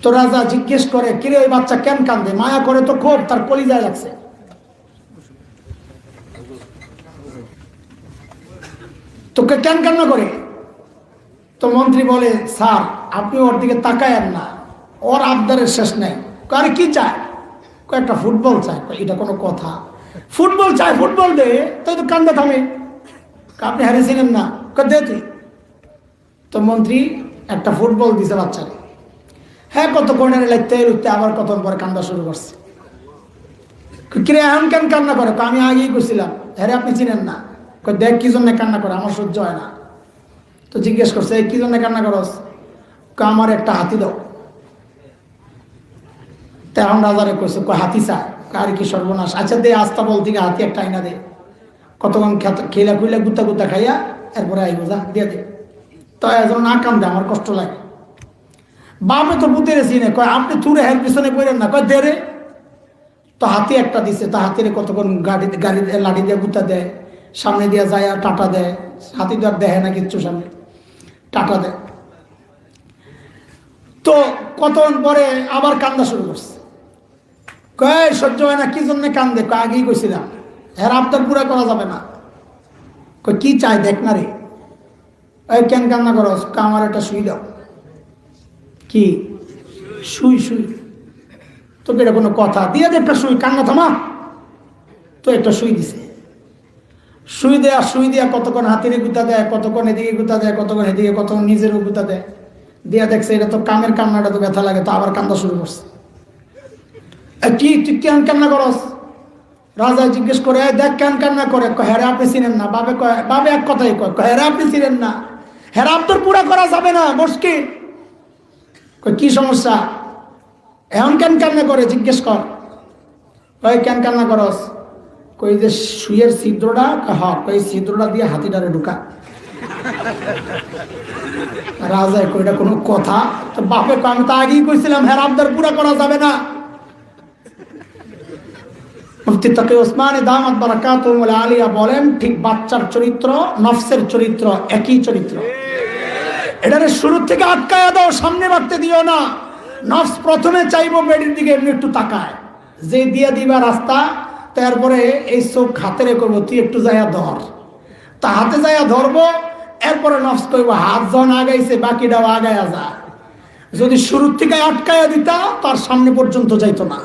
তো রাজা জিজ্ঞেস করে, কিরে ওই বাচ্চা কেন কান্দে? মায়া করে তো খুব, তার কলিজায় লাগছে। তোকে কেন কান্না করে? তো মন্ত্রী বলে, স্যার আপনি ওর দিকে তাকায়েন না, ওর আবদারের শেষ নেই। আরে কি চায়? একটা ফুটবল চায়। এটা কোনো কথা? ফুটবল চায়, ফুটবল দে। তাই তো কান্দা থামে। আপনি হারিয়েছিলেন না, দে তুই। তো মন্ত্রী একটা ফুটবল দিছে বাচ্চাকে। হ্যাঁ কত কোণের লাগতে উঠতে আবার কত পরে কান্দা শুরু করছে। কিরে এখন কেন কান্না করে? আমি আগেই করছিলাম। হ্যাঁ আপনি চিনেন না? দেখ কি জন্য কান্না করে, আমার সহ্য হয় না। তো জিজ্ঞেস করছে, এই কি জন্য কান্না করস? আমার একটা হাতি দাও। তেমন রাজারে কইছে, হাতি চায়। কার কি সর্বনাশ, আচ্ছা দে আস্তা বল থেকে হাতি একটা আইনা দে। কতক্ষণ খেলা খুইলা গুতা গুতা খাইয়া এরপরে আইব, যা দিয়ে দে। তো একজন না কান্দে, আমার কষ্ট লাগে। বাপে তো পুঁতে রেছি না, কয় আপনি তুরে হের পিছনে পড়েন না, কয় দে রে। তো হাতি একটা দিছে, তা হাতিরে কতক্ষণ গাড়ি লাঠি দিয়ে গুতা দেয়, সামনে দিয়ে যায় আর টাটা দেয়। হাতি তো আর দেখে না কিচ্ছু, সামনে টাটা দেয়। তো কতক্ষণ পরে আবার কান্দা শুরু করছে। কয় সহ্য হয় না, কি জন্য কান্দে? আগেই কইছিলাম এর আবদার পুরা করা যাবে না। কয় কি চাই দেখ না রে। এই কেন কান্না করস? আমার একটা শুই দাও। কি শুই? শুই তোকে এটা কোনো কথা? দিয়ে দে একটা শুই, কান্না থামা। তো একটা শুই দিছে। শুই দেয়া কতক্ষণ হাতিরে গুতা দেয়, কতক্ষণ এদিকে গুতা দেয়, কতক্ষণ এদিকে, কতক্ষণ নিজেরও গুতা দেয়। দিয়া দেখছে এটা তো কামের কান্নাটা তো ব্যথা লাগে, তো আবার কান্দা শুরু করছে। কি তুই কেন কান্না করস? রাজা জিজ্ঞেস করে, দেখ কেন কান্না করে? হেরা আপনি চিনেন না? বাবে এক কথাই কয়, হেরা আপনি চিনেন না? হেরা আবদার পুরা করা যাবে না, মুশকিল। কি সমস্যা? এখন কেন কান্না করে জিজ্ঞেস কর। কয় কেন কান্না করস? কই যে শুয়ের ছিদ্রটা, হ্যাঁ কই ছিদ্রটা দিয়ে হাতিটারে ঢুকা। রাজা কইটা কোনো কথা? তো বাপে আমি তো আগেই কইছিলাম হের আবদার পুরা করা যাবে না। মুফতি তাকি ওসমানী দামাত বারাকাতুহুল আলিয়া বলেন, ঠিক বাচ্চার চরিত্র নফসের চরিত্র একই চরিত্র। এটারে শুরু থেকে আটকায়া দাও, সামনে বাড়তে দিও না। নফস প্রথমে চাইবো বেডির দিকে, এমনি একটু তাকায়, যে দিয়ে দিবা রাস্তা, তারপরে এই চোখ হাতে করবো, তুই একটু যাইয়া ধর। তা হাতে যাইয়া ধরবো, এরপরে নফস কইব হাত যখন আগাইছে বাকিটাও আগায়া যা। যদি শুরুর থেকে আটকায়া দিতা, তার সামনে পর্যন্ত যাইতো না।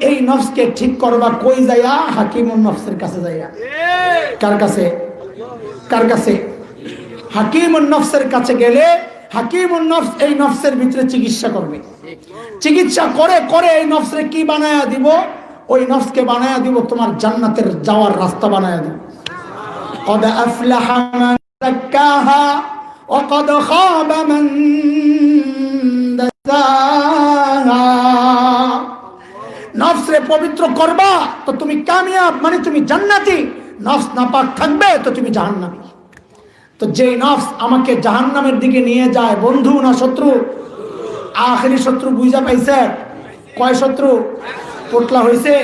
এই নফসকে ঠিক করবা কই যাইয়া? হাকিমুন নফসের কাছে যাইয়া। কার কাছে? কার কাছে? হাকিমুন নফসের কাছে গেলে হাকিমুন নফস এই নফসের ভিতরে চিকিৎসা করবে। চিকিৎসা করে করে এই নফসরে কি বানায়া দিব? ওই নফসকে বানায়া দিব তোমার জান্নাতের যাওয়ার রাস্তা বানায়া দিব। قد أفلح من زكاها وقد خاب من دساها। নফসরে পবিত্র করবা তো তুমি কামিয়াব, মানে তুমি জান্নাতি। নফস নাপাক থাকবে তো তুমি জাহান্নামী। তো যে নফস আমাকে জাহান্নামের দিকে নিয়ে যায়, বন্ধু না শত্রু? আখেরি শত্রু বুঝা পাইছে? কয় শত্রু? পোটলা হয়েছে।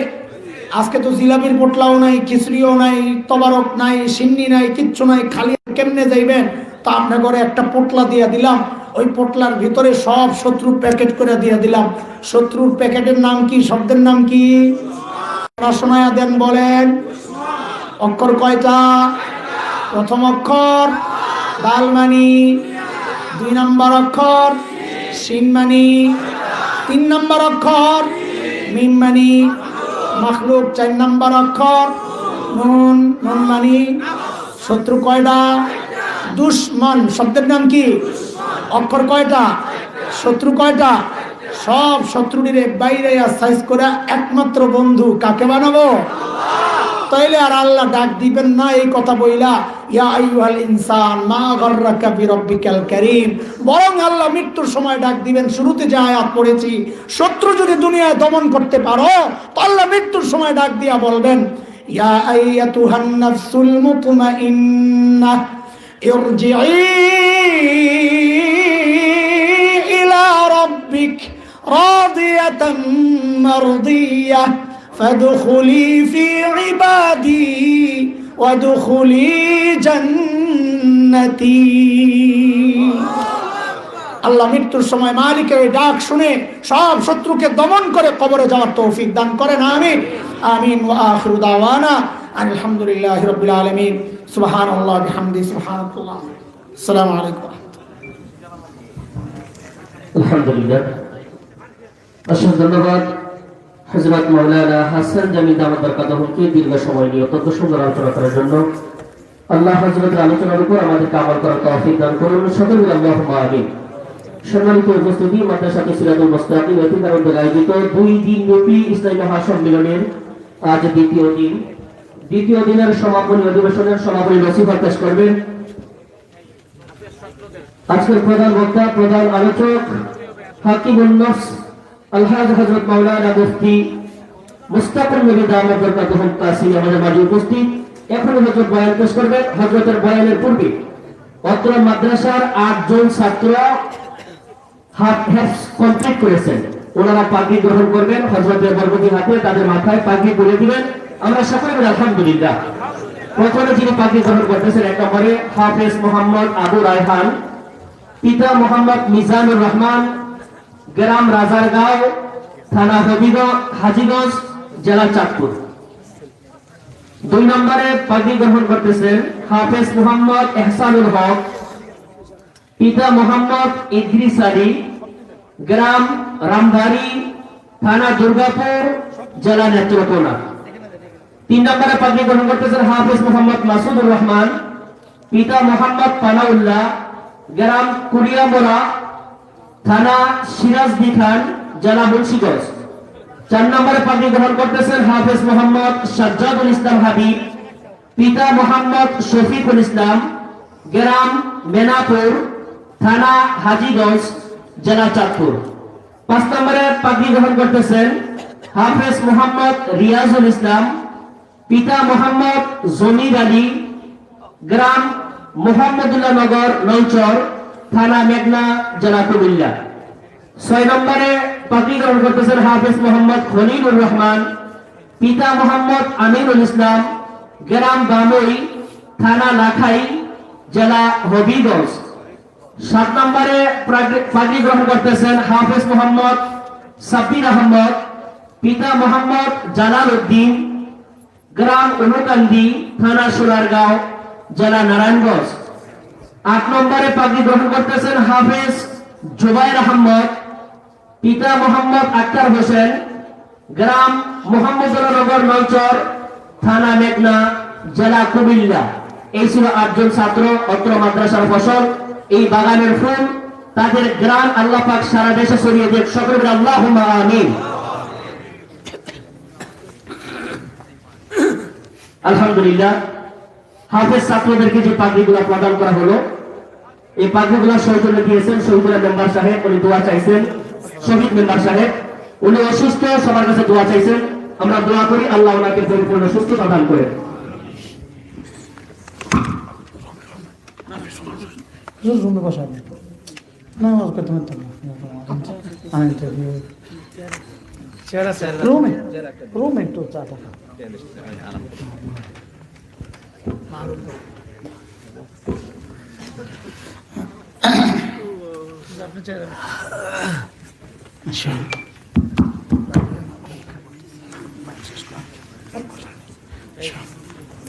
আজকে তো জিলাপির পোটলাও নাই, খিচুড়িও নাই, তবারক নাই, সিন্নি নাই, কিচ্ছু নাই। খালি কেমনে যাইবেন? তা আপনার ঘরে একটা পোটলা দিয়ে দিলাম, ওই পোটলার ভিতরে সব শত্রু প্যাকেট করে দিয়ে দিলাম। শত্রুর প্যাকেটের নাম কি? শব্দের নাম কি? শোনায়া দেন, বলেন। অক্ষর কয়টা? প্রথম অক্ষর দাল মানি, 2 নম্বর অক্ষর শিন মানি, 3 নম্বর অক্ষর মিম মানি মাখলুক, 4 নম্বর অক্ষর নুন, নুন মানি। শত্রু কয়টা? দুশ্মন। শব্দের নাম কি? অক্ষর কয়টা? শত্রু কয়টা? সব শত্রুটিরে বাইরে সাইজ করে একমাত্র বন্ধু কাকে বানাবো? তাইলে আর আল্লাহ ডাক দিবেন না এই কথা বইলা ইয়া আইয়ুহাল ইনসান মা গাররাকা বিরাব্বিকাল কারীম, বরং আল্লাহ মৃত্যুর সময় ডাক দিবেন। শুরুতে যে আয়াত পড়েছি, শত্রু যদি দুনিয়ায় দমন করতে পারো তো আল্লাহ মৃত্যুর সময় ডাক দিয়া বলবেন ইয়া আইয়াতুহান নাফসুল মুতমাইন্নাহ ইরজিই ইলা রাব্বিক রাদিয়াতাম মারদিয়াহ فادخلي في عبادي وادخلي جنتي। আল্লাহ মৃত্যুর সময় মালিকের এই ডাক শুনে সব শত্রুকে দমন করে কবরে যাওয়ার তৌফিক দান করেন, আমিন আমিন। ওয়া আখিরু দাওয়ানা আলহামদুলিল্লাহি রাব্বিল আলামিন। সুবহানাল্লাহি ওয়া বিহামদিহি সুবহানাল্লাহ। আসসালামু আলাইকুম। আলহামদুলিল্লাহ, অসংখ্য ধন্যবাদ হযরত মাওলানা হাসান জামি দামাত বরকাতুহুকে দীর্ঘ সময় নিয়ে অত্যন্ত সুন্দর আলোচনা করার জন্য। আল্লাহ হযরতের আলোচনার উপর আমাদেরকে আমল করার তৌফিক দান করুন, সকলে বলি আল্লাহুম্মা আমিন। সম্মানিত উপস্থিতি, মাদ্রাসা সিরাজুল মুস্তাকিম এতিকারুল আয়োজিত 2 দিন ব্যাপী ইসলামী মহাসম্মেলনের আজ দ্বিতীয় দিনের সমাপনী অধিবেশনের সমাপনী নসিহত পেশ করবেন আজকের প্রধান বক্তা, প্রধান আলোচক হাকিমুন নফস আলহাজ হযরত মাওলানা মুফতি মুস্তাকুর নবী দামাত বরকাতুহুম কাসিম আমাদের মাঝে উপস্থিত। এখন হযরত বয়ান পেশ করবেন। হযরতের বয়ানের পূর্বে অত্র মাদ্রাসার 8 জন ছাত্র হাফ কমপ্লিট করেছেন, ওনারা পাগড়ি গ্রহণ করবেন। হযরতের বরকতি হাতে তাদের মাথায় পাগড়ি পরিয়ে দিবেন। আমরা সকলে বলি আলহামদুলিল্লাহ। প্রথমে যিনি পাগড়ি গ্রহণ করতেছেন, 1 নম্বরে হাফেজ মোহাম্মদ আবু রায়হান, পিতা মোহাম্মদ মিজানুর রহমান, গ্রাম রাজারগাঁও, থানা হাজীগঞ্জ, জেলা চাঁদপুর। 2 নম্বরে পাগড়ি গ্রহণ করতেছেন হাফেজ মোহাম্মদ এহসানুল হক, পিতা মোহাম্মদ ইদ্রিস আলী, গ্রাম রামবাড়ি, থানা দুর্গাপুর, জেলা নেত্রকোনা। 3 নম্বরে পাগড়ি গ্রহণ করতেছেন হাফেজ মোহাম্মদ মাসুদুর রহমান, পিতা মোহাম্মদ পানাউল্লাহ, গ্রাম কুড়িয়ামোড়া, থানা সিরাজদি খান, জেলা মুন্সিগঞ্জ। 4 নম্বরে পাগড়ি গ্রহণ করতেছেন হাফেজ মোহাম্মদ সাজ্জাদুল ইসলাম হাবিব, পিতা মোহাম্মদ শফিকুল ইসলাম, গ্রাম মেনাপুর, থানা হাজীগঞ্জ, জেলা চাঁদপুর। 5 নম্বরে পাগড়ি গ্রহণ করতেছেন হাফেজ মোহাম্মদ রিয়াজুল ইসলাম, পিতা মোহাম্মদ জমির আলী, গ্রাম মোহাম্মদুল্লাহ নগর, নৌচর, থানা মেঘনা, জেলা কুমিল্লা। 6 নম্বরে পাগড়ি গ্রহণ করতেছেন হাফেজ মোহাম্মদ খলিলুর রহমান, পিতা মোহাম্মদ আমিনুল ইসলাম, গ্রাম বামই, থানা লাখাই, জেলা হবিগঞ্জ। 7 নম্বরে পাগড়ি গ্রহণ করতেছেন হাফেজ মোহাম্মদ সাব্বির আহমদ, পিতা মোহাম্মদ জালাল উদ্দিন, গ্রাম উনুকান্দি, থানা সোনারগাঁও, জেলা নারায়ণগঞ্জ। 8 নম্বরে পাগড়ি গ্রহণ করতেছেন হাফেজ জুবাইর আহমদ, পিতা মোহাম্মদ আক্তার হোসেন, গ্রাম মোহাম্মদনগর, নৌচর, থানা মেঘনা, জেলা কুমিল্লা। এই ছিল 8 জন ছাত্র, অত্র মাদ্রাসার ফসল, এই বাগানের ফুল। তাদের গ্রাম আল্লাহ পাক সারা দেশে ছড়িয়ে দেখ, সকলে বলি আল্লাহুম্মা আমিন। আলহামদুলিল্লাহ, হাফেজ ছাত্রদেরকে যে পাগড়িগুলো প্রদান করা হলো, এই পাগড়িগুলো সৌজন্য দিয়েছেন শহীদুল্লাহ মেম্বার সাহেব। উনি দোয়া চাইছেন, শহীদ মেম্বার সাহেব, উনি অসুস্থ, সবার কাছে দোয়া চাইছেন। আমরা দোয়া করি আল্লাহ ওনাকে পরিপূর্ণ সুস্থতা দান করেন। রুমে বসাবেন না, করতে পারতাম না। রুমে একটু চাটা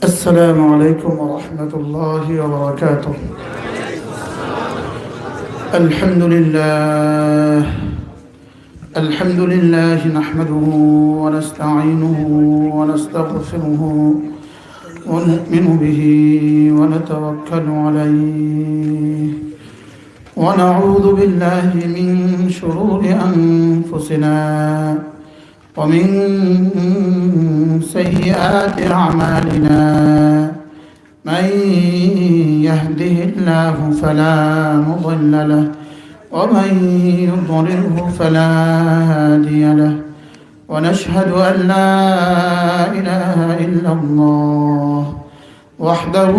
السلام عليكم ورحمة الله وبركاته. الحمد لله نحمده ونستعينه ونستغفره ونؤمن به ونتوكل عليه ونعوذ بالله من شرور أنفسنا ومن سيئات أعمالنا. من يهده الله فلا مضل له ومن يضلله فلا هادي له. ونشهد أن لا إله إلا الله وحده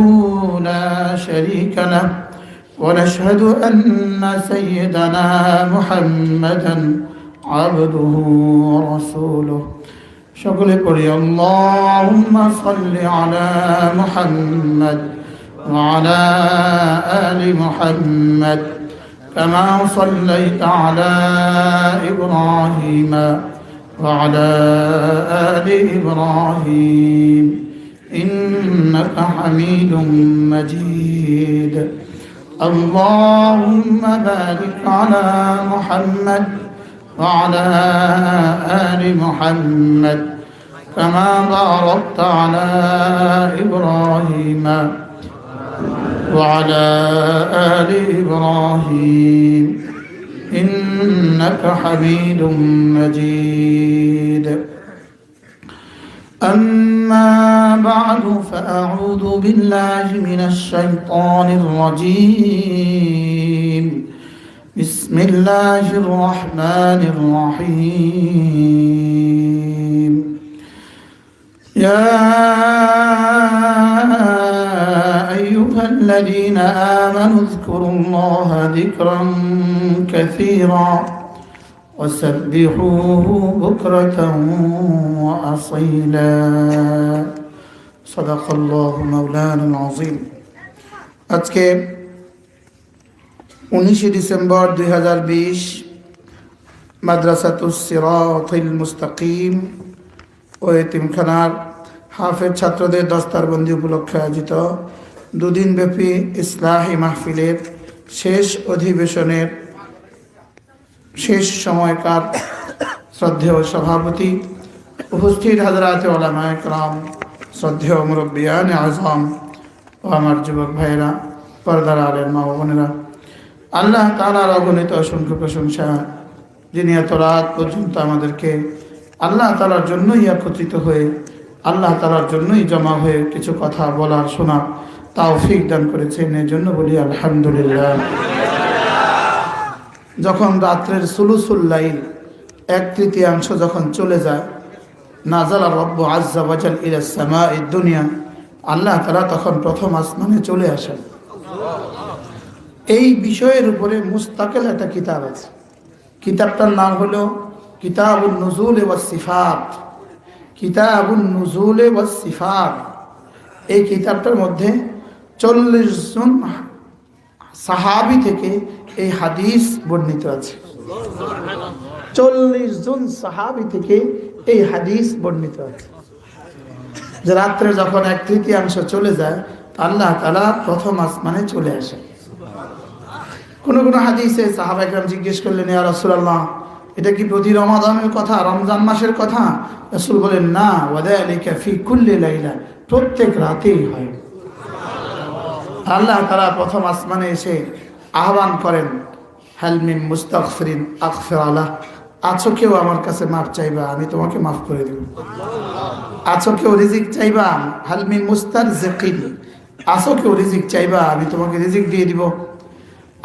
لا شريك له. ونشهد أن سيدنا محمدا عبده ورسوله. সকলে পড়ি اللهم صل على محمد وعلى آل محمد كما صليت على إبراهيم وعلى آل إبراهيم إنك حميد مجيد. اللهم بارك على محمد وعلى آل محمد كما باركت على إبراهيم وعلى آل إبراهيم إنك حميد مجيد. أما بعد فأعوذ بالله من الشيطان الرجيم. بسم الله الرحمن الرحيم. يا أيها الذين آمنوا اذكروا الله ذكرا كثيرا وسبحوه بكرة وأصيلا. صدق الله مولانا العظيم. আজকে 19 ডিসেম্বর 2020 মাদ্রাসাতুস সিরাতুল মুস্তাকিম ও এতিমখানার হাফেজ ছাত্রদের দস্তারবন্দি উপলক্ষে আয়োজিত দুদিন ব্যাপী ইসলাহি মাহফিলের শেষ অধিবেশনের শেষ সময়কার শ্রদ্ধেয় সভাপতি, উপস্থিত হযরত উলামায়ে কেরাম, শ্রদ্ধেয় মুরব্বিয়ানে আযম ও আমার যুবক ভাইয়েরা, পর্দার আলের মা ও বোনেরা, আল্লাহ তাআলার অগণিত অসংখ্য প্রশংসা, যিনি এত রাত পর্যন্ত আমাদেরকে আল্লাহ তাআলার জন্যই একত্রিত হয়ে আল্লাহ তাআলার জন্যই জমা হয়ে কিছু কথা বলার শোনার তৌফিক দান করেছেন। এই জন্য বলি আলহামদুলিল্লাহ। যখন রাত্রের সুলুসুল লাইল 1/3 যখন চলে যায়, নাজালা রব্বু আজ্জা ওয়াজাল ইলা সামাঈদ দুনিয়া, আল্লাহ তাআলা তখন প্রথম আসমানে চলে আসেন। এই বিষয়ের উপরে মুস্তাকিল একটা কিতাব আছে। কিতাবটার নাম হলো কিতাবুন নুজুল ওয়াস সিফাত। কিতাবুন নুজুল ওয়াস সিফাত। এই কিতাবটার মধ্যে 40 জন সাহাবী থেকে এই হাদিস বর্ণিত আছে। 40 জন সাহাবী থেকে এই হাদিস বর্ণিত আছে যে রাত্রে যখন 1/3 চলে যায়, আল্লাহ তাআলা প্রথম আসমানে চলে আসে। কোন কোন হাদিসে সাহাবায়ে কেরাম জিজ্ঞেস করলেন, ইয়া রাসূলুল্লাহ, এটা কি প্রতি রমাদানের কথা, রমজান মাসের কথা? রাসূল বলেন, না, ওয়াদালিকা ফি কুল্লি লাইলা, প্রত্যেক রাতেই হয়। আল্লাহ তাআলা প্রথম আসমানে এসে আহ্বান করেন, হাল মিন মুস্তাগফিরিন আগফির আলাহ, আছো কেউ আমার কাছে মাফ চাইবা, আমি তোমাকে মাফ করে দেব। আছো কেউ রিজিক চাইবা, হাল মিন মুস্তারজিকিন, আছো কেউ রিজিক চাইবা, আমি তোমাকে রিজিক দিয়ে দিব।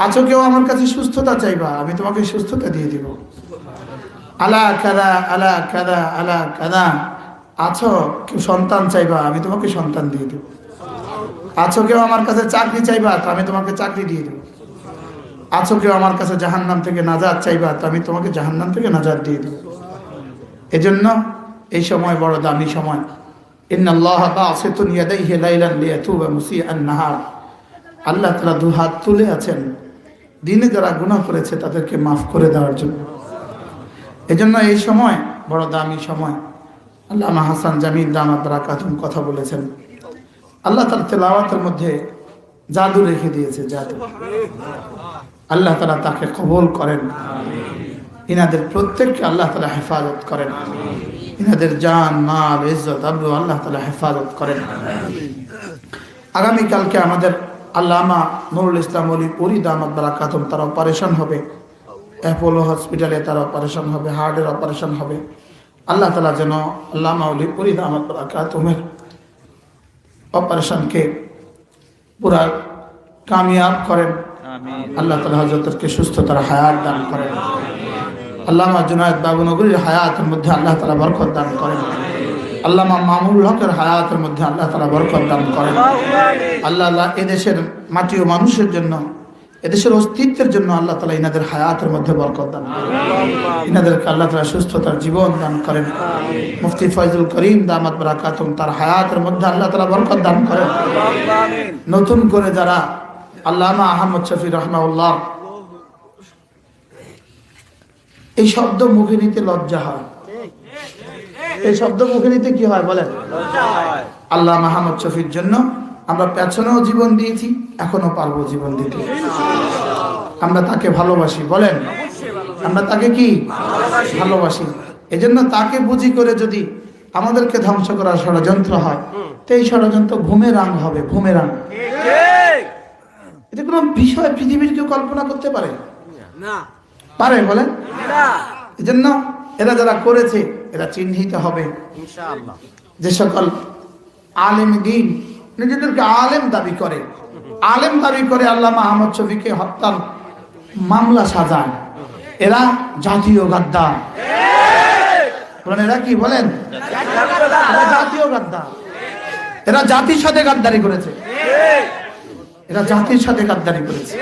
আছো কেউ আমার কাছে সুস্থতা চাইবা, আমি তোমাকে সুস্থতা দিয়ে দিব। আলা কাদা আলা কাদা আলা কাদা, আছো কেউ সন্তান চাইবা, আমি তোমাকে সন্তান দিয়ে দেব। আছো কেউ আমার কাছে চাকরি চাইবা, তো আমি তোমাকে চাকরি দিয়ে দেব। আছো কেউ আমার কাছে জাহান্নাম থেকে নাজাত চাইবা, তো আমি তোমাকে জাহান্নাম থেকে নাজাত দিয়ে দেব। এজন্য এই সময় বড় দামি সময়। ইন্নাল্লাহা বাসিতুন ইয়াদাইহি লাইলান লিয়াতুবা মুসিআন নাহার। আল্লাহ তাআলা 2 হাত তুলে আছেন দিনে যারা গুনাহ করেছে তাদেরকে মাফ করে দেওয়ার জন্য। এজন্য এই সময় বড় দামি সময়। আল্লামা হাসান জামিল দামাত বারাকাতুহুম কথা বলেছেন, আল্লাহ তাআলা তেলাওয়াতের মধ্যে জাদু রেখে দিয়েছে, জাদু। আল্লাহ তাআলা তাকে কবুল করেন, ইনাদের প্রত্যেককে আল্লাহ তাআলা হেফাজত করেন, ইনাদের জান মাল ইজ্জত আবরু আল্লাহ তাআলা হেফাজত করেন। আগামীকালকে আমাদের আল্লামা নুরুল ইসলাম ওলি পুরি দামাত বারাকাতুহুম তার অপারেশন হবে, অ্যাপোলো হসপিটালে তার অপারেশন হবে, হার্টের অপারেশন হবে। আল্লাহ তাআলা যেন আল্লামা ওলি পুরি দামাত বারাকাতুহুমের অপারেশনকে পুরা কামিয়াব করেন। আল্লাহ তাআলা হযরতকে সুস্থতার হায়াত দান করেন। আল্লামা জুনায়েদ বাবুনগরীর হায়াতের মধ্যে আল্লাহ তাআলা বরকত দান করেন। আল্লামা মামুনুল হকের হায়াতের মধ্যে আল্লাহ তাআলা বরকত দান করেন। আল্লাহ এদেশের মাটি ও মানুষের জন্য, এদেশের অস্তিত্বের জন্য আল্লাহ তাআলা ইনাদের হায়াতের মধ্যে বরকত দান করেন। ইনাদেরকে আল্লাহ তাআলা সুস্থতার জীবন দান করেন। মুফতি ফয়জুল করিম দামাত বারাকাতুহুম তার হায়াতের মধ্যে আল্লাহ তাআলা বরকত দান করেন। নতুন করে যারা আল্লামা আহমদ শফি রাহমাহুল্লাহ, এই শব্দ মুখে নিতে লজ্জা হয়, এই শব্দ মুখে নিতে কি হয় বলেন? আল্লামা আহমদ শফির জন্য আমরা পেছনেও জীবন দিয়েছি, এখনো পারবো জীবন দিতে। আমরা তাকে ভালোবাসি, বলেন আমরা তাকে কি ভালোবাসি। এজন্য তাকে বুঝি করে যদি আমাদেরকে ধ্বংস করার ষড়যন্ত্র হয়, তো এই ষড়যন্ত্র বুমেরাং হবে, বুমেরাং। এটা কোনো বিষয় পৃথিবীর কেউ কল্পনা করতে পারে? পারে বলেন? এজন্য এরা যারা করেছে এরা চিহ্নিত হবে। যে সকল আলেম দ্বীন নিজেদেরকে আলেম দাবি করে, আলেম দাবি করে আল্লামা আহমদ শফিকে হত্যার মামলা সাজায়, এরা জাতীয় গাদ্দার। বলেন এরা কি? বলেন এরা জাতীয় গাদ্দার। এরা জাতির সাথে গাদ্দারি করেছে, এরা জাতির সাথে গাদ্দারি করেছে।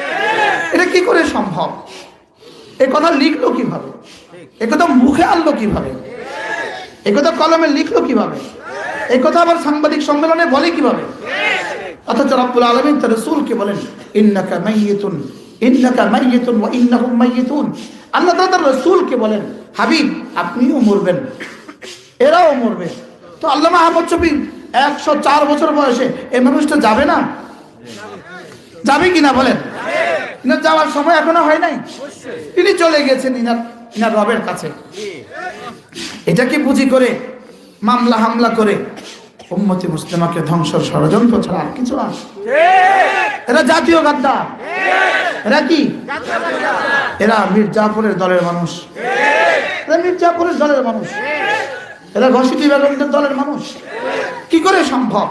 এটা কি করে সম্ভব? এ কথা লিখলো কিভাবে? এ কথা মুখে আনলো কিভাবে? এ কথা কলমে লিখলো কিভাবে? এই কথা আবার সাংবাদিক সম্মেলনে বলে কিভাবে? অথচ রব্বুল আলামিন তার রাসূলকে বলেন ইন্নাকা মাইয়িতুন, ইন্নাকা মাইয়িতুন ওয়া ইন্নাহুম মাইয়িতুন। আল্লাহ তাআলা তার রাসূলকে বলেন হাবিব আপনিও মরবেন, এরাও মরবে। তো আল্লামা আহমদ শফি 104 বছর বয়সে এই মানুষটা যাবে না? যাবে কিনা বলেন? ইনার যাওয়ার সময় এখনো হয় নাই, তিনি চলে গেছেন ইনার রবের কাছে। এটাকে বুঝি করে মামলা হামলা করে উম্মতি মুসলিমাকে ধ্বংসের ষড়যন্ত্র ছাড়া আর কিছু না। এরা জাতীয় গাদ্দার। এরা কি? এরা মির্জাফরের দলের মানুষ, এরা মির্জাফরের দলের মানুষ, এরা ঘসিটি বেগমদের দলের মানুষ। কি করে সম্ভব?